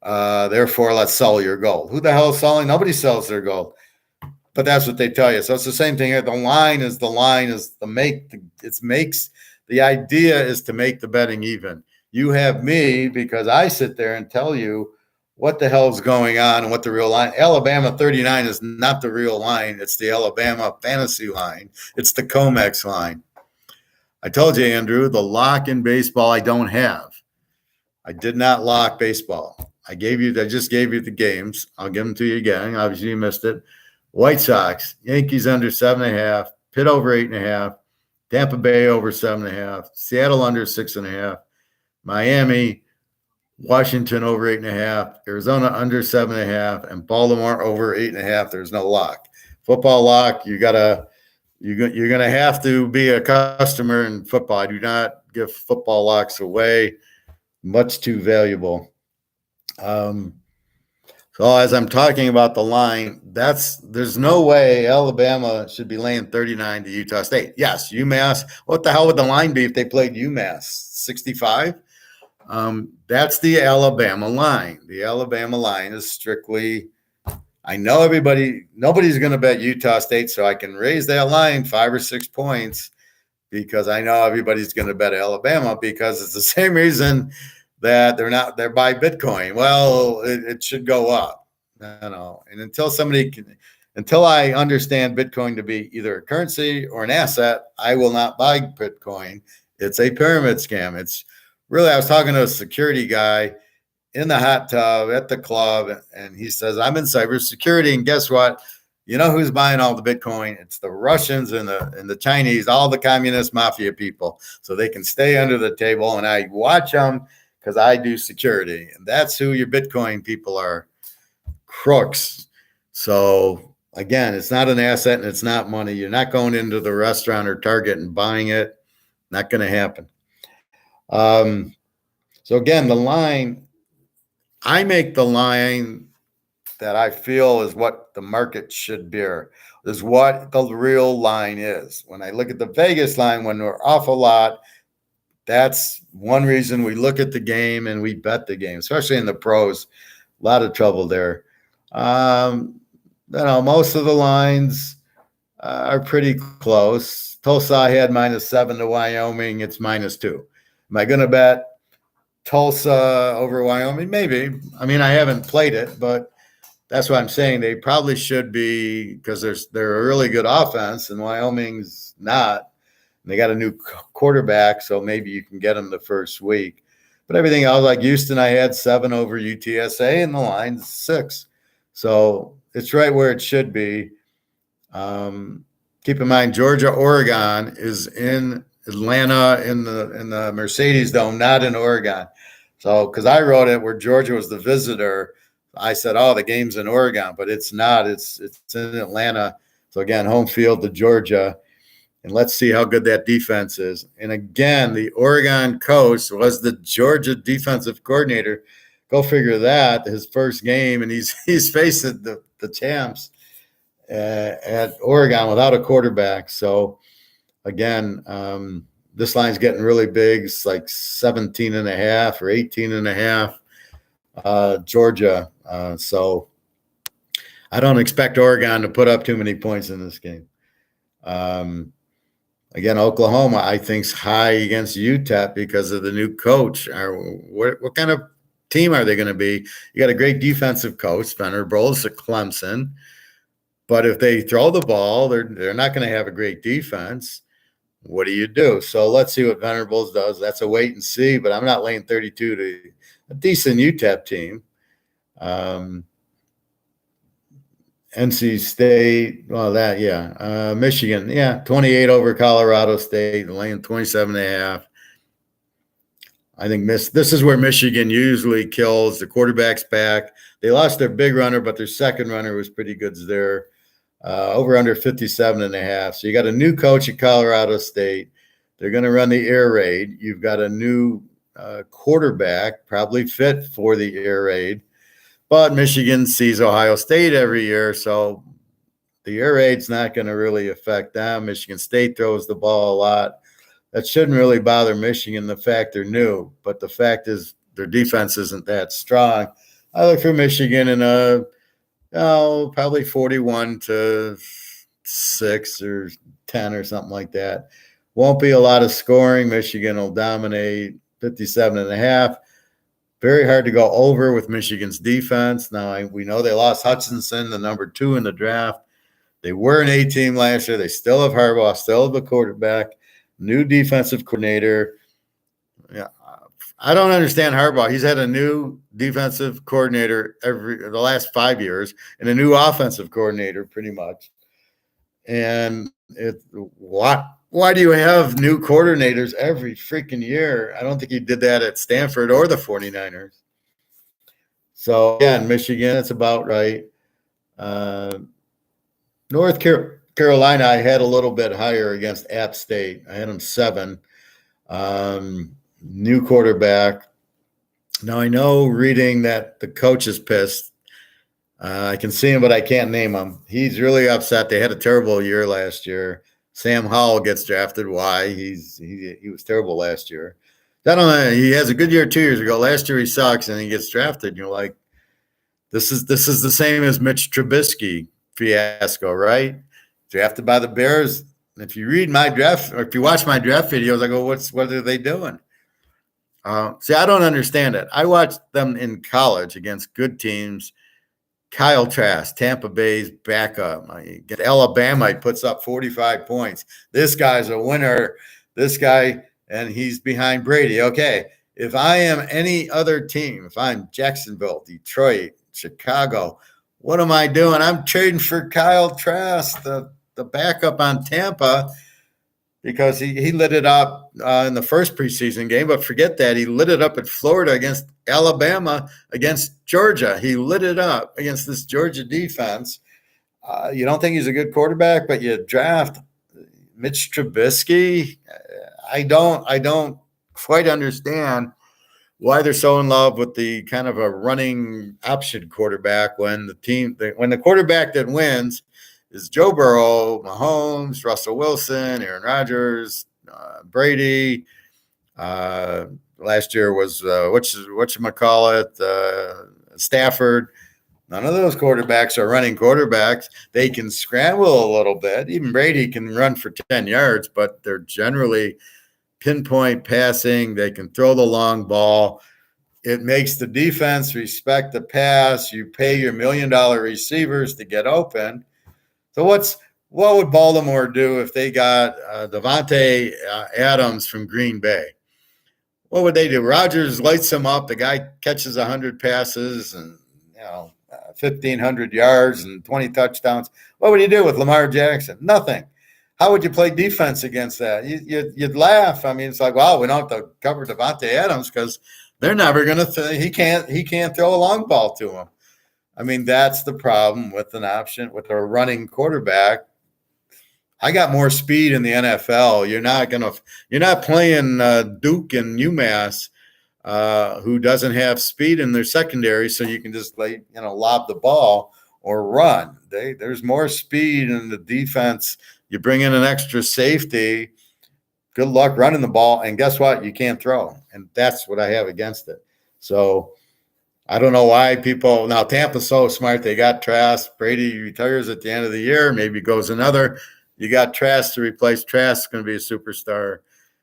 Therefore, let's sell your gold. Who the hell is selling? Nobody sells their gold. But that's what they tell you. So it's the same thing here. The line is the make. It makes. The idea is to make the betting even. You have me because I sit there and tell you what the hell's going on and what the real line. Alabama 39 is not the real line. It's the Alabama fantasy line. It's the COMEX line. I told you, Andrew, the lock in baseball I don't have. I did not lock baseball. I just gave you the games. I'll give them to you again. Obviously, you missed it. White Sox, Yankees under 7.5, Pitt over 8.5. Tampa Bay over 7.5, Seattle under 6.5, Miami, Washington over 8.5, Arizona under 7.5, and Baltimore over 8.5. There's no lock. Football lock, you're gonna have to be a customer in football. I do not give football locks away. Much too valuable. So as I'm talking about the line, there's no way Alabama should be laying 39 to Utah State. Yes, UMass. What the hell would the line be if they played UMass? 65? That's the Alabama line. The Alabama line is strictly, I know nobody's going to bet Utah State, so I can raise that line 5 or 6 points because I know everybody's going to bet Alabama because it's the same reason that they're buy Bitcoin. Well, it should go up, and until I understand Bitcoin to be either a currency or an asset, I will not buy Bitcoin. It's a pyramid scam. It's really, I was talking to a security guy in the hot tub at the club, and he says, I'm in cybersecurity, and guess what? You know who's buying all the Bitcoin? It's the Russians and the Chinese, all the communist mafia people, so they can stay under the table, and I watch them because I do security, and that's who your Bitcoin people are, crooks. So again, it's not an asset and it's not money. You're not going into the restaurant or Target and buying it. Not going to happen. So again, the line, I make the line that I feel is what the market should bear, is what the real line is. When I look at the Vegas line, when we're off a lot, that's one reason we look at the game and we bet the game, especially in the pros. A lot of trouble there. Most of the lines are pretty close. Tulsa I had -7 to Wyoming. It's -2. Am I going to bet Tulsa over Wyoming? Maybe. I mean, I haven't played it, but that's what I'm saying. They probably should be because they're a really good offense and Wyoming's not. They got a new quarterback, so maybe you can get them the first week. But everything else, like Houston, I had 7 over UTSA, and the line's 6. So it's right where it should be. Keep in mind, Georgia, Oregon is in Atlanta in the Mercedes Dome, not in Oregon. So, because I wrote it where Georgia was the visitor, I said, "Oh, the game's in Oregon," but it's not. It's in Atlanta. So again, home field to Georgia, and let's see how good that defense is. And again, the Oregon coach was the Georgia defensive coordinator. Go figure that, his first game, and he's facing the champs at Oregon without a quarterback. So again, this line's getting really big. It's like 17 and a half or 18 and a half, Georgia. So I don't expect Oregon to put up too many points in this game. Again, Oklahoma, I think, is high against UTEP because of the new coach. What kind of team are they going to be? You got a great defensive coach, Venables at Clemson. But if they throw the ball, they're not going to have a great defense. What do you do? So let's see what Venables does. That's a wait and see, but I'm not laying 32 to a decent UTEP team. NC State, Michigan, 28 over Colorado State, laying 27 and a half. I think this is where Michigan usually kills. The quarterback's back. They lost their big runner, but their second runner was pretty good there. Over under 57 and a half. So you got a new coach at Colorado State. They're going to run the air raid. You've got a new quarterback, probably fit for the air raid. But Michigan sees Ohio State every year, so the air raid's not going to really affect them. Michigan State throws the ball a lot. That shouldn't really bother Michigan, the fact they're new. But the fact is their defense isn't that strong. I look for Michigan in probably 41-6 or 10 or something like that. Won't be a lot of scoring. Michigan will dominate 57 and a half. Very hard to go over with Michigan's defense. Now, we know they lost Hutchinson, the number 2 in the draft. They were an A team last year. They still have Harbaugh, still have a quarterback, new defensive coordinator. Yeah, I don't understand Harbaugh. He's had a new defensive coordinator the last 5 years and a new offensive coordinator pretty much. And why do you have new coordinators every freaking year? I don't think he did that at Stanford or the 49ers. So, again, Michigan, it's about right. North Carolina, I had a little bit higher against App State. I had them 7. New quarterback. Now, I know reading that the coach is pissed. I can see him, but I can't name him. He's really upset. They had a terrible year last year. Sam Howell gets drafted. Why? He was terrible last year. I don't know. He has a good year 2 years ago. Last year he sucks, and he gets drafted. You're like, this is the same as Mitch Trubisky fiasco, right? Drafted by the Bears. If you read my draft, or if you watch my draft videos, I go, what are they doing? See, I don't understand it. I watched them in college against good teams. Kyle Trask, Tampa Bay's backup. Get Alabama, he puts up 45 points. This guy's a winner. This guy, and he's behind Brady. Okay, if I am any other team, if I'm Jacksonville, Detroit, Chicago, what am I doing? I'm trading for Kyle Trask, the backup on Tampa, because he lit it up in the first preseason game. But forget that. He lit it up at Florida against Alabama, against Georgia. He lit it up against this Georgia defense. You don't think he's a good quarterback, but you draft Mitch Trubisky. I don't quite understand why they're so in love with the kind of a running option quarterback when the quarterback that wins is Joe Burrow, Mahomes, Russell Wilson, Aaron Rodgers, Brady. Last year was Stafford. None of those quarterbacks are running quarterbacks. They can scramble a little bit. Even Brady can run for 10 yards, but they're generally pinpoint passing. They can throw the long ball. It makes the defense respect the pass. You pay your $1 million receivers to get open. So what would Baltimore do if they got Devontae Adams from Green Bay? What would they do? Rodgers lights him up. The guy catches 100 passes and 1,500 yards and 20 touchdowns. What would he do with Lamar Jackson? Nothing. How would you play defense against that? You'd laugh. I mean, it's like, wow, we don't have to cover Devontae Adams because they're never going to. He can't throw a long ball to him. I mean, that's the problem with an option with a running quarterback. I got more speed in the NFL. You're not playing Duke and UMass, who doesn't have speed in their secondary, so you can just lob the ball or run. There's more speed in the defense. You bring in an extra safety. Good luck running the ball, and guess what? You can't throw, and that's what I have against it. So I don't know why people now. Tampa's so smart. They got Trask. Brady retires at the end of the year. Maybe goes another. You got Trask to replace Trask. Going to be a superstar.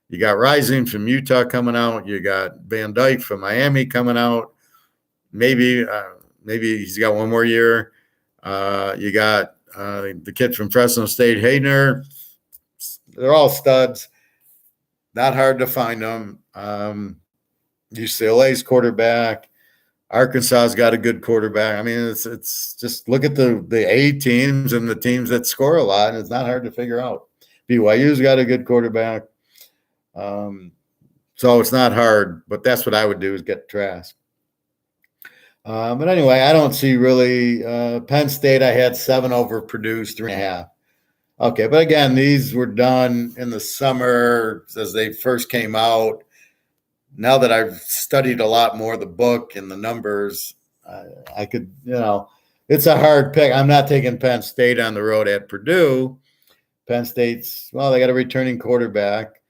You got Rising from Utah coming out. You got Van Dyke from Miami coming out. Maybe he's got one more year. You got the kid from Fresno State, Hayner. They're all studs. Not hard to find them. UCLA's quarterback. Arkansas's got a good quarterback. I mean, it's just look at the A teams and the teams that score a lot, and it's not hard to figure out. BYU's got a good quarterback. So it's not hard, but that's what I would do is get Trask. But anyway, I don't see really Penn State. I had 7 over Purdue, 3.5. Okay, but again, these were done in the summer as they first came out. Now that I've studied a lot more of the book and the numbers, I could, it's a hard pick. I'm not taking Penn State on the road at Purdue. Penn State's, they got a returning quarterback.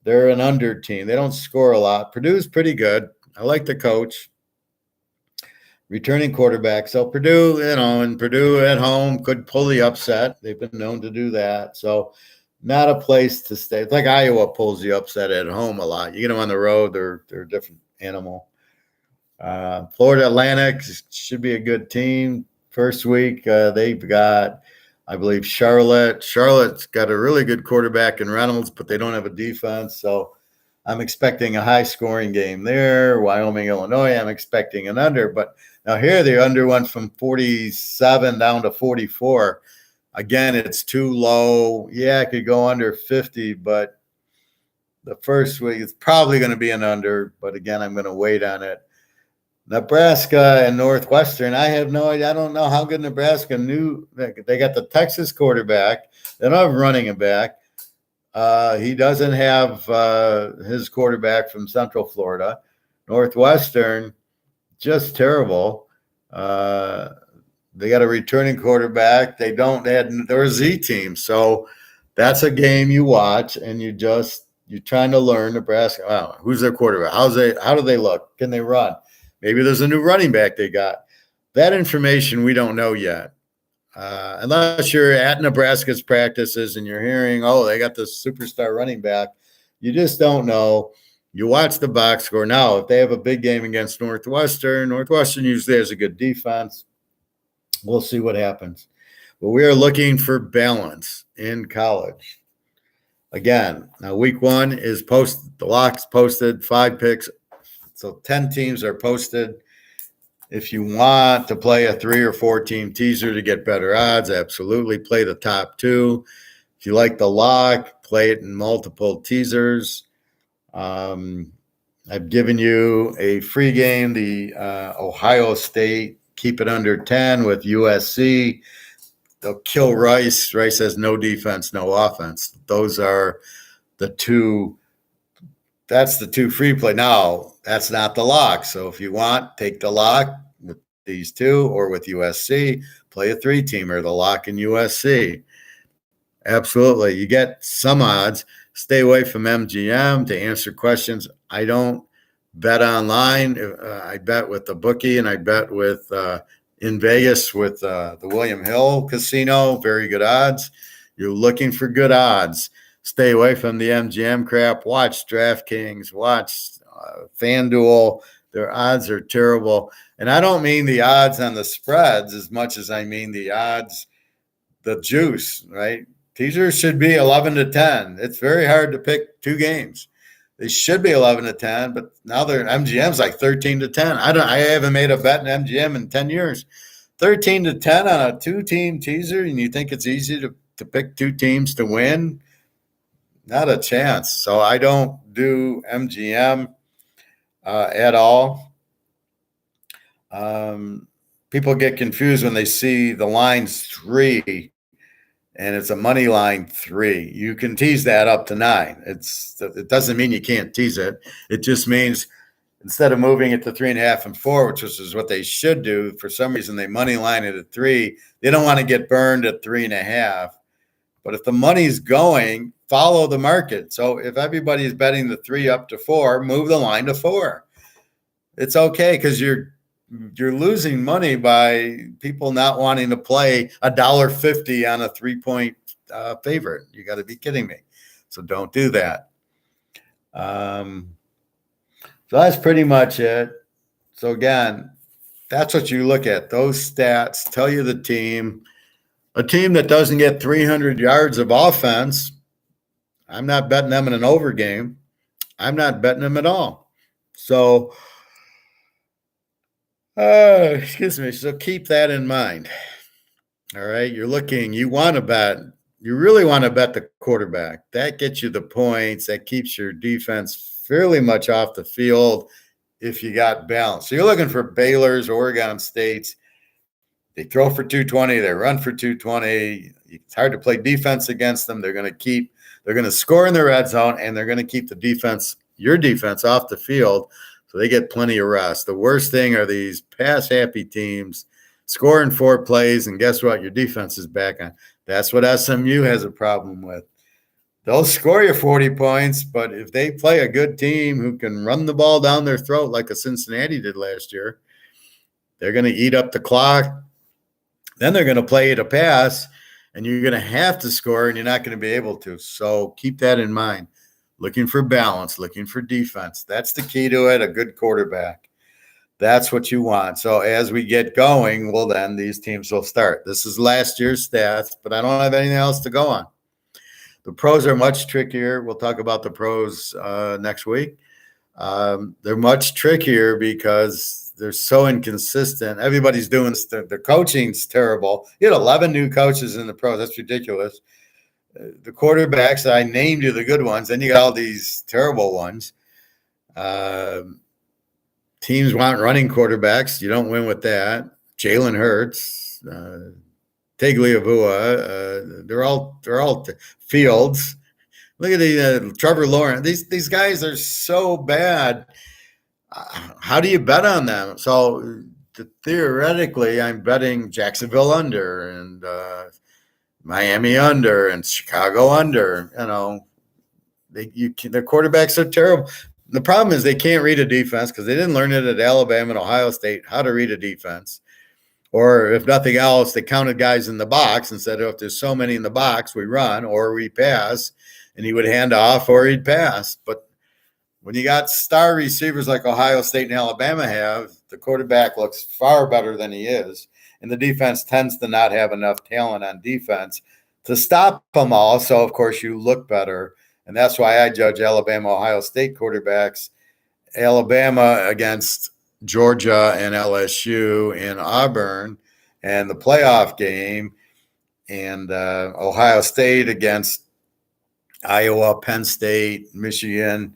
They're an under team. They don't score a lot. Purdue's pretty good. I like the coach. Returning quarterback. So Purdue, and Purdue at home could pull the upset. They've been known to do that. So not a place to stay. It's like Iowa pulls the upset at home a lot. You get them on the road, they're a different animal. Florida Atlantic should be a good team. First week, they've got, I believe, Charlotte. Charlotte's got a really good quarterback in Reynolds, but they don't have a defense. So I'm expecting a high-scoring game there. Wyoming, Illinois, I'm expecting an under. But now here the under went from 47 down to 44. Again, it's too low. Yeah, it could go under 50, but the first week it's probably going to be an under. But again, I'm going to wait on it. Nebraska and Northwestern, I have no idea. I don't know how good Nebraska knew. They got the Texas quarterback. They don't have running back. He doesn't have his quarterback from Central Florida. Northwestern, just terrible. They got a returning quarterback. They're a Z team. So that's a game you watch and you're trying to learn Nebraska. Wow, who's their quarterback? How do they look? Can they run? Maybe there's a new running back they got. That information we don't know yet. Unless you're at Nebraska's practices and you're hearing, they got this superstar running back. You just don't know. You watch the box score. Now, if they have a big game against Northwestern usually has a good defense. We'll see what happens. But we are looking for balance in college. Again, now week 1 is posted. The lock's posted, 5 picks. So 10 teams are posted. If you want to play a 3 or 4 team teaser to get better odds, absolutely play the top 2. If you like the lock, play it in multiple teasers. I've given you a free game, the Ohio State, keep it under 10 with USC. They'll kill Rice. Rice has no defense, no offense. Those are the 2. That's the 2 free play. Now, that's not the lock. So if you want, take the lock with these 2 or with USC, play a 3-teamer, the lock in USC. Absolutely. You get some odds. Stay away from MGM to answer questions. I don't bet online. I bet with the bookie and I bet with in Vegas with the William Hill Casino. Very good odds. You're looking for good odds. Stay away from the MGM crap. Watch DraftKings. Watch FanDuel. Their odds are terrible. And I don't mean the odds on the spreads as much as I mean the odds, the juice, right? Teasers should be 11 to 10. It's very hard to pick 2 games. They should be 11 to 10, but now they're MGM's like 13 to 10. I haven't made a bet in MGM in 10 years. 13 to 10 on a 2-team teaser, and you think it's easy to to pick two teams to win? Not a chance. So I don't do MGM at all. People get confused when they see the line's 3 and it's a money line 3. You can tease that up to 9. It doesn't mean you can't tease it. It just means instead of moving it to 3.5 and 4, which is what they should do, for some reason they money line it at 3. They don't want to get burned at 3.5. But if the money's going, follow the market. So if everybody's betting the 3 up to 4, move the line to 4. It's okay because you're losing money by people not wanting to play $1.50 on a 3-point favorite. You got to be kidding me. So don't do that. So that's pretty much it. So again, that's what you look at. Those stats tell you the team. A team that doesn't get 300 yards of offense, I'm not betting them in an over game. I'm not betting them at all. So, excuse me. So keep that in mind. All right. You really want to bet the quarterback. That gets you the points. That keeps your defense fairly much off the field if you got balance. So you're looking for Baylor's, Oregon State's. They throw for 220. They run for 220. It's hard to play defense against them. They're going to score in the red zone, and they're going to keep your defense off the field so they get plenty of rest. The worst thing are these pass-happy teams scoring 4 plays, and guess what? Your defense is back on. That's what SMU has a problem with. They'll score you 40 points, but if they play a good team who can run the ball down their throat like a Cincinnati did last year, they're going to eat up the clock. Then they're going to play you to pass, and you're going to have to score, and you're not going to be able to. So keep that in mind. Looking for balance, looking for defense. That's the key to it, a good quarterback. That's what you want. So as we get going, well, then these teams will start. This is last year's stats, but I don't have anything else to go on. The pros are much trickier. We'll talk about the pros next week. They're much trickier because they're so inconsistent. Everybody's doing this. The coaching's terrible. You had 11 new coaches in the pros. That's ridiculous. The quarterbacks, I named you the good ones. Then you got all these terrible ones. Teams want running quarterbacks. You don't win with that. Jalen Hurts, Tagliavua, they're all Fields. Look at the Trevor Lawrence. These guys are so bad. How do you bet on them? So theoretically, I'm betting Jacksonville under and Miami under and Chicago under. Their quarterbacks are terrible. The problem is they can't read a defense because they didn't learn it at Alabama and Ohio State how to read a defense. Or if nothing else, they counted guys in the box and said, if there's so many in the box, we run or we pass, and he would hand off or he'd pass. But when you got star receivers like Ohio State and Alabama have, the quarterback looks far better than he is. And the defense tends to not have enough talent on defense to stop them all. So, of course, you look better. And that's why I judge Alabama, Ohio State quarterbacks. Alabama against Georgia and LSU and Auburn and the playoff game, and Ohio State against Iowa, Penn State, Michigan,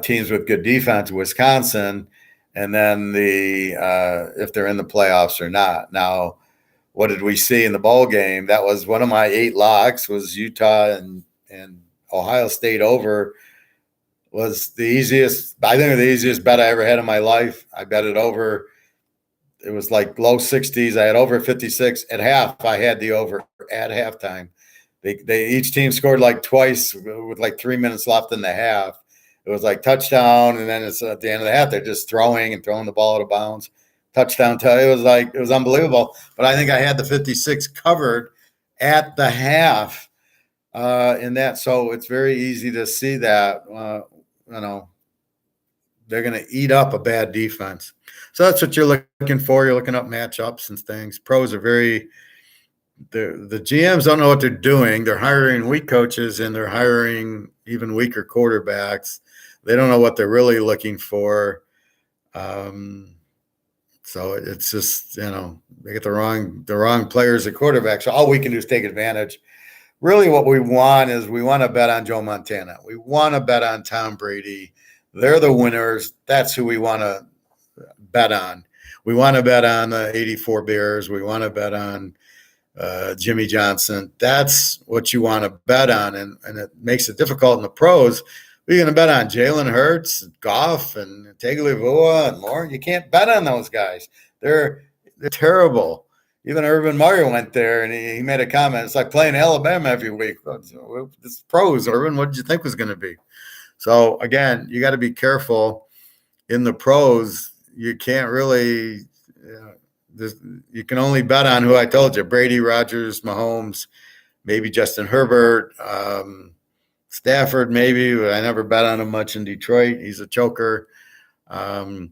teams with good defense, Wisconsin, and then if they're in the playoffs or not. Now, what did we see in the bowl game? That was one of my 8 locks was Utah and Ohio State over. Was the easiest, I think the easiest bet I ever had in my life. I bet it over. It was like low 60s. I had over 56 at half. I had the over at halftime. They each team scored like twice with like 3 minutes left in the half. It was like touchdown, and then it's at the end of the half they're just throwing the ball out of bounds. Touchdown. It was unbelievable. But I think I had the 56 covered at the half in that. So it's very easy to see that. They're going to eat up a bad defense. So that's what you're looking for. You're looking up matchups and things. Pros are the GMs don't know what they're doing. They're hiring weak coaches and they're hiring even weaker quarterbacks. They don't know what they're really looking for. So So it's just, they get the wrong players at quarterback. So all we can do is take advantage. Really what we want is we want to bet on Joe Montana. We want to bet on Tom Brady. They're the winners. That's who we want to bet on. We want to bet on the 84 Bears. We want to bet on Jimmy Johnson. That's what you want to bet on. And it makes it difficult in the pros. We're going to bet on Jalen Hurts, Goff, and Tagovailoa and more. You can't bet on those guys. They're terrible. Even Urban Meyer went there and he made a comment. It's like playing Alabama every week. This pros, Urban. What did you think was going to be? So again, you got to be careful in the pros. You can't really. You can only bet on who I told you: Brady, Rodgers, Mahomes, maybe Justin Herbert, Stafford. Maybe I never bet on him much in Detroit. He's a choker. Now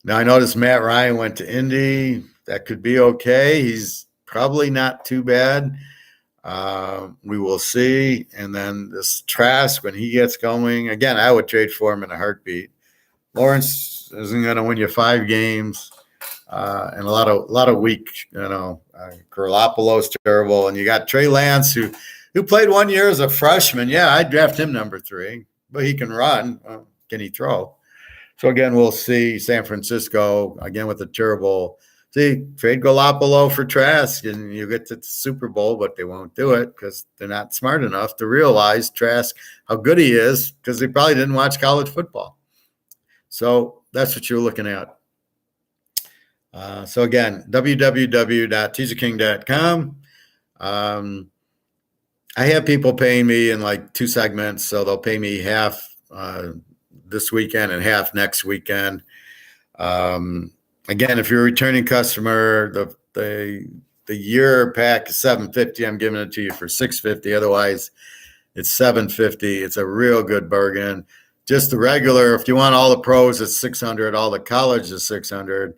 I noticed Matt Ryan went to Indy. That could be okay. He's probably not too bad. We will see. And then this Trask, when he gets going, again, I would trade for him in a heartbeat. Lawrence isn't going to win you 5 games, and a lot of weak. Garoppolo's terrible, and you got Trey Lance who played 1 year as a freshman. Yeah, I'd draft him number 3, but he can run. Can he throw? So again, we'll see. San Francisco again with a terrible. Trade Garoppolo for Trask, and you get to the Super Bowl, but they won't do it because they're not smart enough to realize Trask, how good he is, because they probably didn't watch college football. So that's what you're looking at. So again, www.teaserking.com. I have people paying me in like 2 segments, so they'll pay me half this weekend and half next weekend. Again, if you're a returning customer, the year pack is $750. I'm giving it to you for $650. Otherwise, it's $750. It's a real good bargain. Just the regular, if you want all the pros, it's $600. All the college is $600.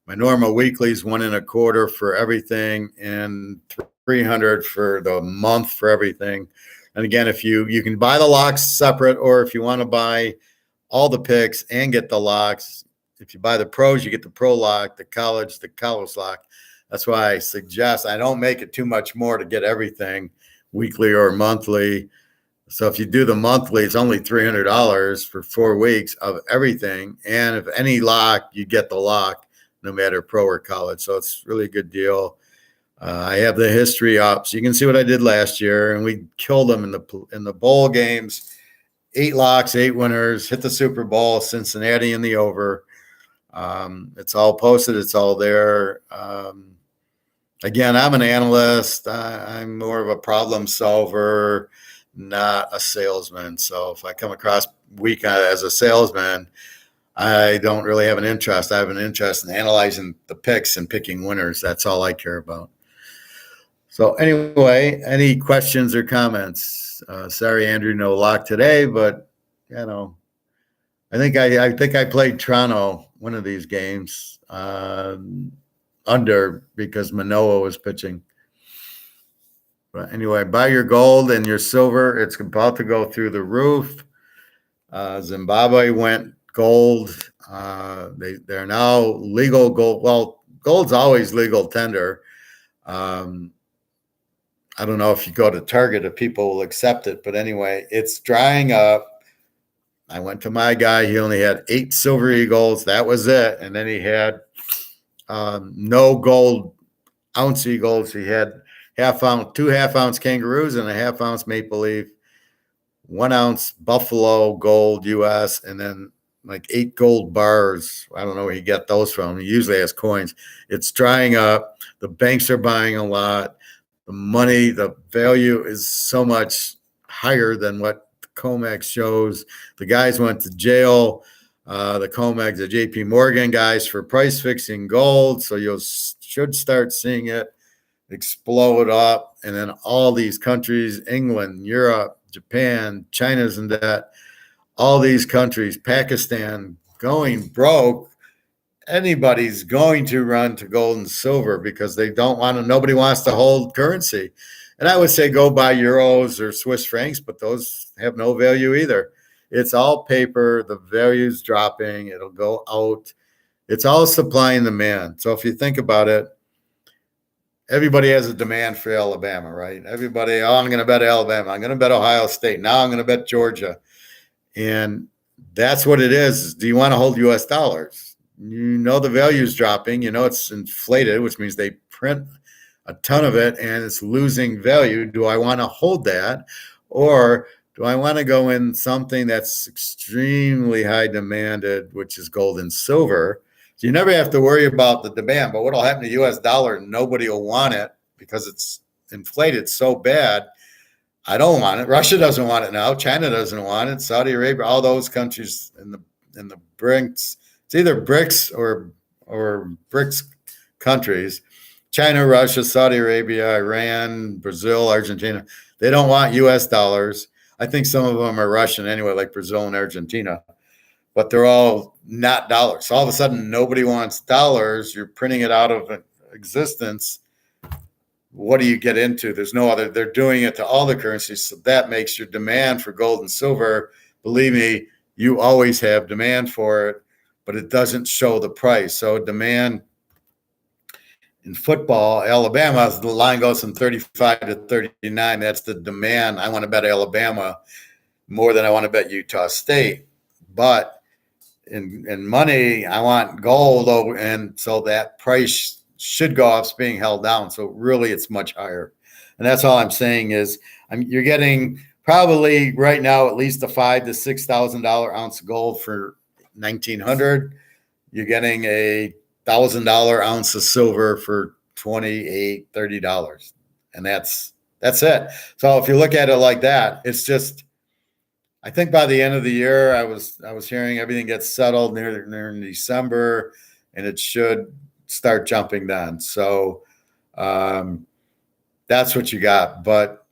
My normal weekly is $125 for everything, and $300 for the month for everything. And again, if you can buy the locks separate, or if you want to buy all the picks and get the locks. If you buy the pros, you get the pro lock, the college lock. That's why I suggest I don't make it too much more to get everything weekly or monthly. So if you do the monthly, it's only $300 for 4 weeks of everything. And if any lock, you get the lock, no matter pro or college. So it's really a good deal. I have the history up, so you can see what I did last year, and we killed them in the bowl games. 8 locks, 8 winners, hit the Super Bowl, Cincinnati in the over. It's all posted. It's all there. Again, I'm an analyst. I'm more of a problem solver, not a salesman. So if I come across weak as a salesman, I don't really have an interest. I have an interest in analyzing the picks and picking winners. That's all I care about. So anyway, any questions or comments? Sorry, Andrew, no lock today, but I think I played Toronto one of these games under because Manoa was pitching. But anyway, buy your gold and your silver. It's about to go through the roof. Zimbabwe went gold. They're now legal gold. Well, gold's always legal tender. I don't know if you go to Target if people will accept it, but anyway, it's drying up. I went to my guy. He only had 8 silver eagles. That was it. And then he had no gold ounce eagles. He had 2 half-ounce kangaroos and a half-ounce maple leaf, 1 ounce buffalo gold U.S., and then like 8 gold bars. I don't know where he got those from. He usually has coins. It's drying up. The banks are buying a lot. The money, the value is so much higher than what the COMEX shows. The guys went to jail, the COMEX, the JP Morgan guys, for price fixing gold. So you should start seeing it explode up. And then all these countries, England, Europe, Japan, China's in debt, all these countries, Pakistan going broke. Anybody's going to run to gold and silver because they don't want to, nobody wants to hold currency. And I would say go buy euros or Swiss francs, but those have no value either. It's all paper. The value's dropping. It'll go out. It's all supply and demand. So if you think about it, everybody has a demand for Alabama, right? Everybody, oh, I'm going to bet Alabama. I'm going to bet Ohio State. Now I'm going to bet Georgia. And that's what it is. Do you want to hold U.S. dollars? You know the value is dropping. You know it's inflated, which means they print a ton of it and it's losing value. Do I want to hold that? Or do I want to go in something that's extremely high demanded, which is gold and silver? So you never have to worry about the demand. But what will happen to U.S. dollar? Nobody will want it because it's inflated so bad. I don't want it. Russia doesn't want it now. China doesn't want it. Saudi Arabia, all those countries in the BRICS. It's either BRICS or BRICS countries. China, Russia, Saudi Arabia, Iran, Brazil, Argentina. They don't want U.S. dollars. I think some of them are Russian anyway, like Brazil and Argentina. But they're all not dollars. So all of a sudden, nobody wants dollars. You're printing it out of existence. What do you get into? There's no other. They're doing it to all the currencies. So that makes your demand for gold and silver. Believe me, you always have demand for it, but it doesn't show the price. So demand in football, Alabama, the line goes from 35 to 39. That's the demand. I want to bet Alabama more than I want to bet Utah State. But in money, I want gold, and so that price should go up. It's being held down. So really, it's much higher. And that's all I'm saying is you're getting probably right now at least a $5,000 to $6,000 ounce of gold for 1900. You're getting a $1,000 ounce of silver for $28, $30. And that's it. So if you look at it like that, it's just, I think by the end of the year, I was hearing everything gets settled near December, and it should start jumping then. So that's what you got. But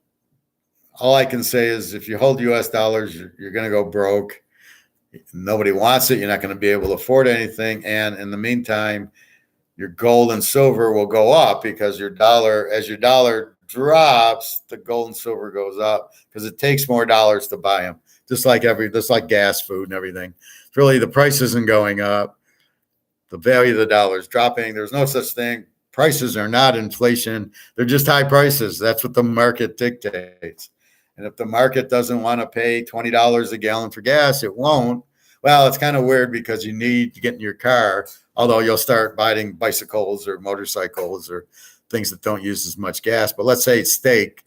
all I can say is if you hold U.S. dollars, you're going to go broke. Nobody wants it. You're not going to be able to afford anything. And in the meantime, your gold and silver will go up because as your dollar drops, the gold and silver goes up because it takes more dollars to buy them. Just like gas, food, and everything. Really, the price isn't going up. The value of the dollar is dropping. There's no such thing. Prices are not inflation. They're just high prices. That's what the market dictates. And if the market doesn't want to pay $20 a gallon for gas, it won't. Well, it's kind of weird because you need to get in your car, although you'll start buying bicycles or motorcycles or things that don't use as much gas. But let's say it's steak.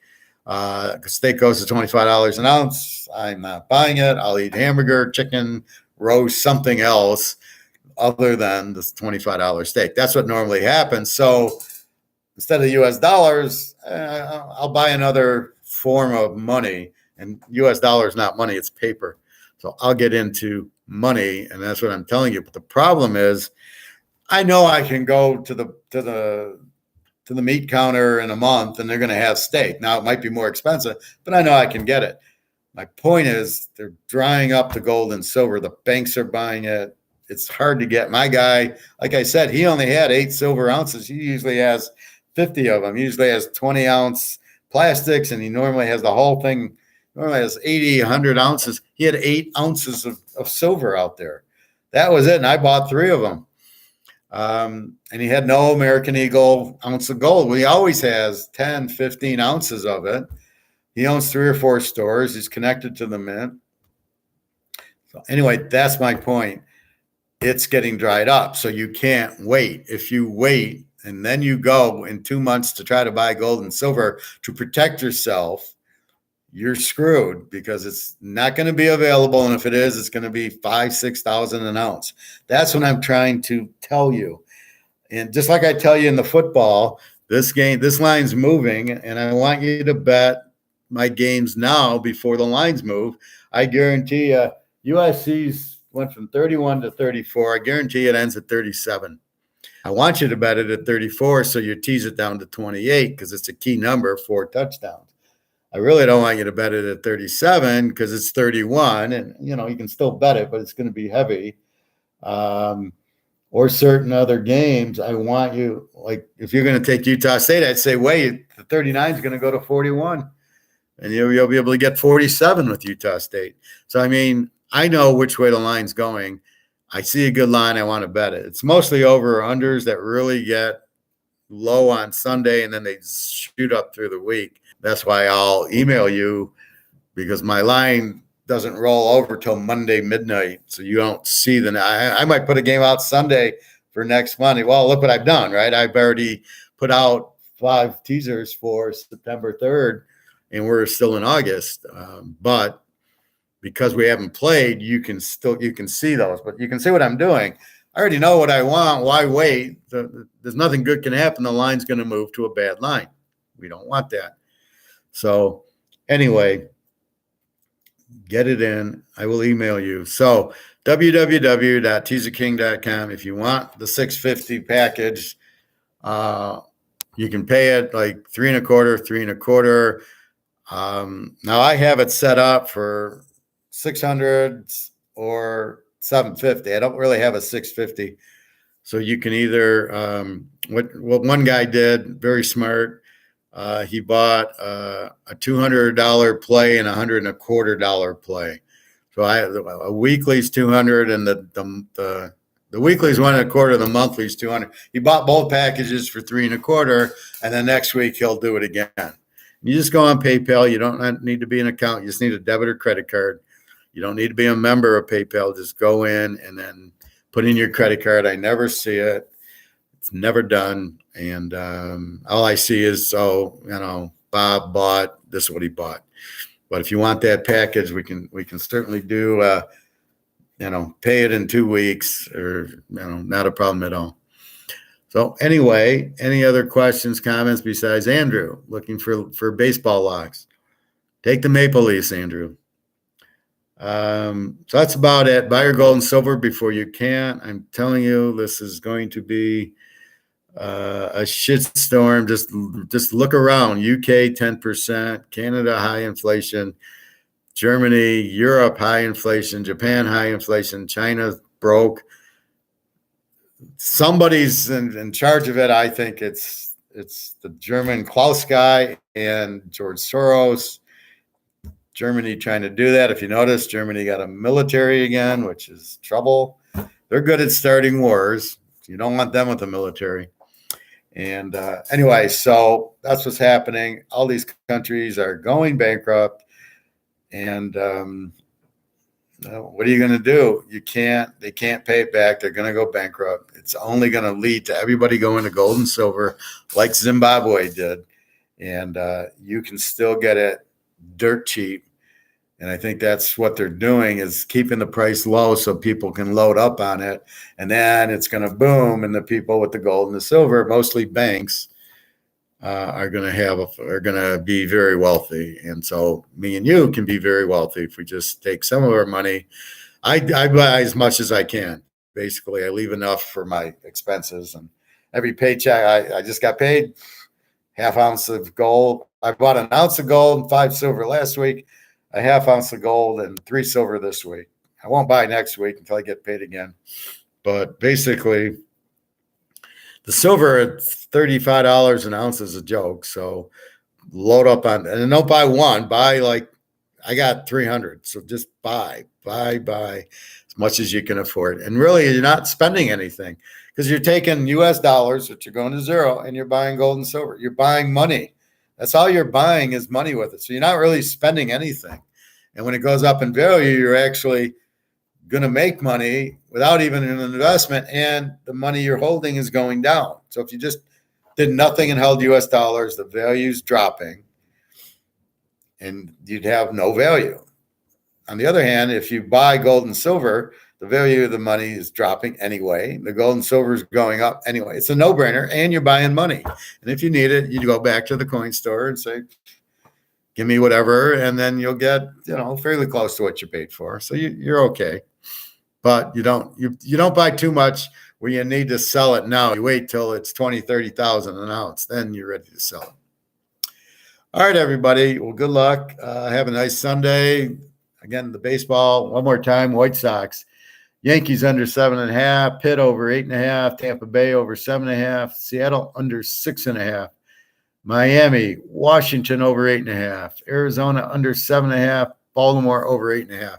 Steak goes to $25 an ounce. I'm not buying it. I'll eat hamburger, chicken, roast, something else other than this $25 steak. That's what normally happens. So instead of U.S. dollars, I'll buy another form of money. And U.S. dollar is not money; it's paper. So I'll get into money, and that's what I'm telling you. But the problem is, I know I can go to the meat counter in a month and they're going to have steak. Now it might be more expensive, but I know I can get it. My point is they're drying up the gold and silver. The banks are buying it. It's hard to get. My guy, like I said, he only had 8 silver ounces. He usually has 50 of them. He usually has 20-ounce plastics, and he normally has the whole thing. Normally has 80, 100 ounces. He had 8 ounces of silver out there. That was it, and I bought 3 of them. And he had no American Eagle ounce of gold. Well, he always has 10, 15 ounces of it. He owns 3 or 4 stores. He's connected to the mint. So anyway, that's my point. It's getting dried up. So you can't wait. If you wait and then you go in 2 months to try to buy gold and silver to protect yourself, you're screwed because it's not going to be available. And if it is, it's going to be 5,000, 6,000 an ounce. That's what I'm trying to tell you. And just like I tell you in the football, this line's moving, and I want you to bet my games now before the lines move. I guarantee you, USC's went from 31 to 34. I guarantee it ends at 37. I want you to bet it at 34, so you tease it down to 28 because it's a key number, 4 touchdowns. I really don't want you to bet it at 37 because it's 31, and you can still bet it, but it's going to be heavy. Or certain other games, I want you, like if you're going to take Utah State, I'd say wait, the 39 is going to go to 41, and you'll be able to get 47 with Utah State. So I mean, I know which way the line's going. I see a good line, I want to bet it. It's mostly over or unders that really get low on Sunday and then they shoot up through the week. That's why I'll email you, because my line doesn't roll over till Monday midnight. So you don't see I might put a game out Sunday for next Monday. Well, look what I've done, right? I've already put out 5 teasers for September 3rd, and we're still in August. But because we haven't played, you can see those, but you can see what I'm doing. I already know what I want. Why wait? There's nothing good can happen. The line's going to move to a bad line. We don't want that. So anyway, get it in. I will email you. So www.teaserking.com. If you want the $650 package, you can pay it like $3.25. Now I have it set up for 600 or 750. I don't really have a 650. So you can either, what one guy did, very smart. He bought a $200 play and $125 play. So a weekly's 200 and the weekly's $125, the monthly's 200. He bought both packages for $3.25, and then next week he'll do it again. You just go on PayPal. You don't need to be an account. You just need a debit or credit card. You don't need to be a member of PayPal. Just go in and then put in your credit card. I never see it. It's never done. And all I see is, Bob bought, this is what he bought. But if you want that package, we can certainly do, pay it in 2 weeks, or, not a problem at all. So anyway, any other questions, comments besides Andrew looking for baseball locks? Take the Maple Leafs, Andrew. So that's about it. Buy your gold and silver before you can. I'm telling you, this is going to be a shitstorm. Just look around. UK 10%, Canada high inflation, Germany, Europe high inflation, Japan high inflation, China broke. Somebody's in charge of it. I think it's the German Klaus guy and George Soros. Germany trying to do that. If you notice, Germany got a military again, which is trouble. They're good at starting wars. You don't want them with the military. And anyway, so that's what's happening. All these countries are going bankrupt. And what are you going to do? They can't pay it back. They're going to go bankrupt. It's only going to lead to everybody going to gold and silver like Zimbabwe did. And you can still get it dirt cheap. And I think that's what they're doing, is keeping the price low so people can load up on it. And then it's going to boom. And the people with the gold and the silver, mostly banks, are going to be very wealthy. And so me and you can be very wealthy if we just take some of our money. I buy as much as I can. Basically, I leave enough for my expenses, and every paycheck, I just got paid half ounce of gold. I bought an ounce of gold and 5 silver last week, a half ounce of gold and 3 silver this week. I won't buy next week until I get paid again. But basically, the silver at $35 an ounce is a joke. So load up on, and don't buy one, buy like, I got 300. So just buy as much as you can afford. And really, you're not spending anything, because you're taking US dollars, which are going to zero, and you're buying gold and silver. You're buying money. That's all you're buying is money with it. So you're not really spending anything. And when it goes up in value, you're actually going to make money without even an investment, and the money you're holding is going down. So if you just did nothing and held US dollars, the value's dropping and you'd have no value. On the other hand, if you buy gold and silver, the value of the money is dropping anyway. The gold and silver is going up anyway. It's a no-brainer, and you're buying money. And if you need it, you go back to the coin store and say, give me whatever, and then you'll get, fairly close to what you paid for. So you're okay. But you don't buy too much where you need to sell it now. You wait till it's 20, 30,000 an ounce, then you're ready to sell it. All right, everybody. Well, good luck. Have a nice Sunday. Again, the baseball, one more time, White Sox. Yankees under 7.5, Pitt over 8.5, Tampa Bay over 7.5, Seattle under 6.5, Miami, Washington over 8.5, Arizona under 7.5, Baltimore over 8.5.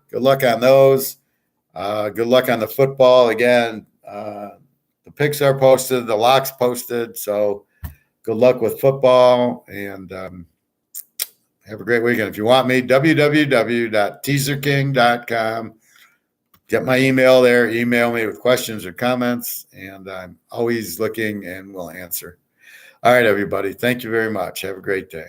Good luck on those. Good luck on the football. Again, the picks are posted, the locks posted. So good luck with football, and have a great weekend. If you want me, www.teaserking.com. Get my email there. Email me with questions or comments, and I'm always looking and will answer. All right, everybody. Thank you very much. Have a great day.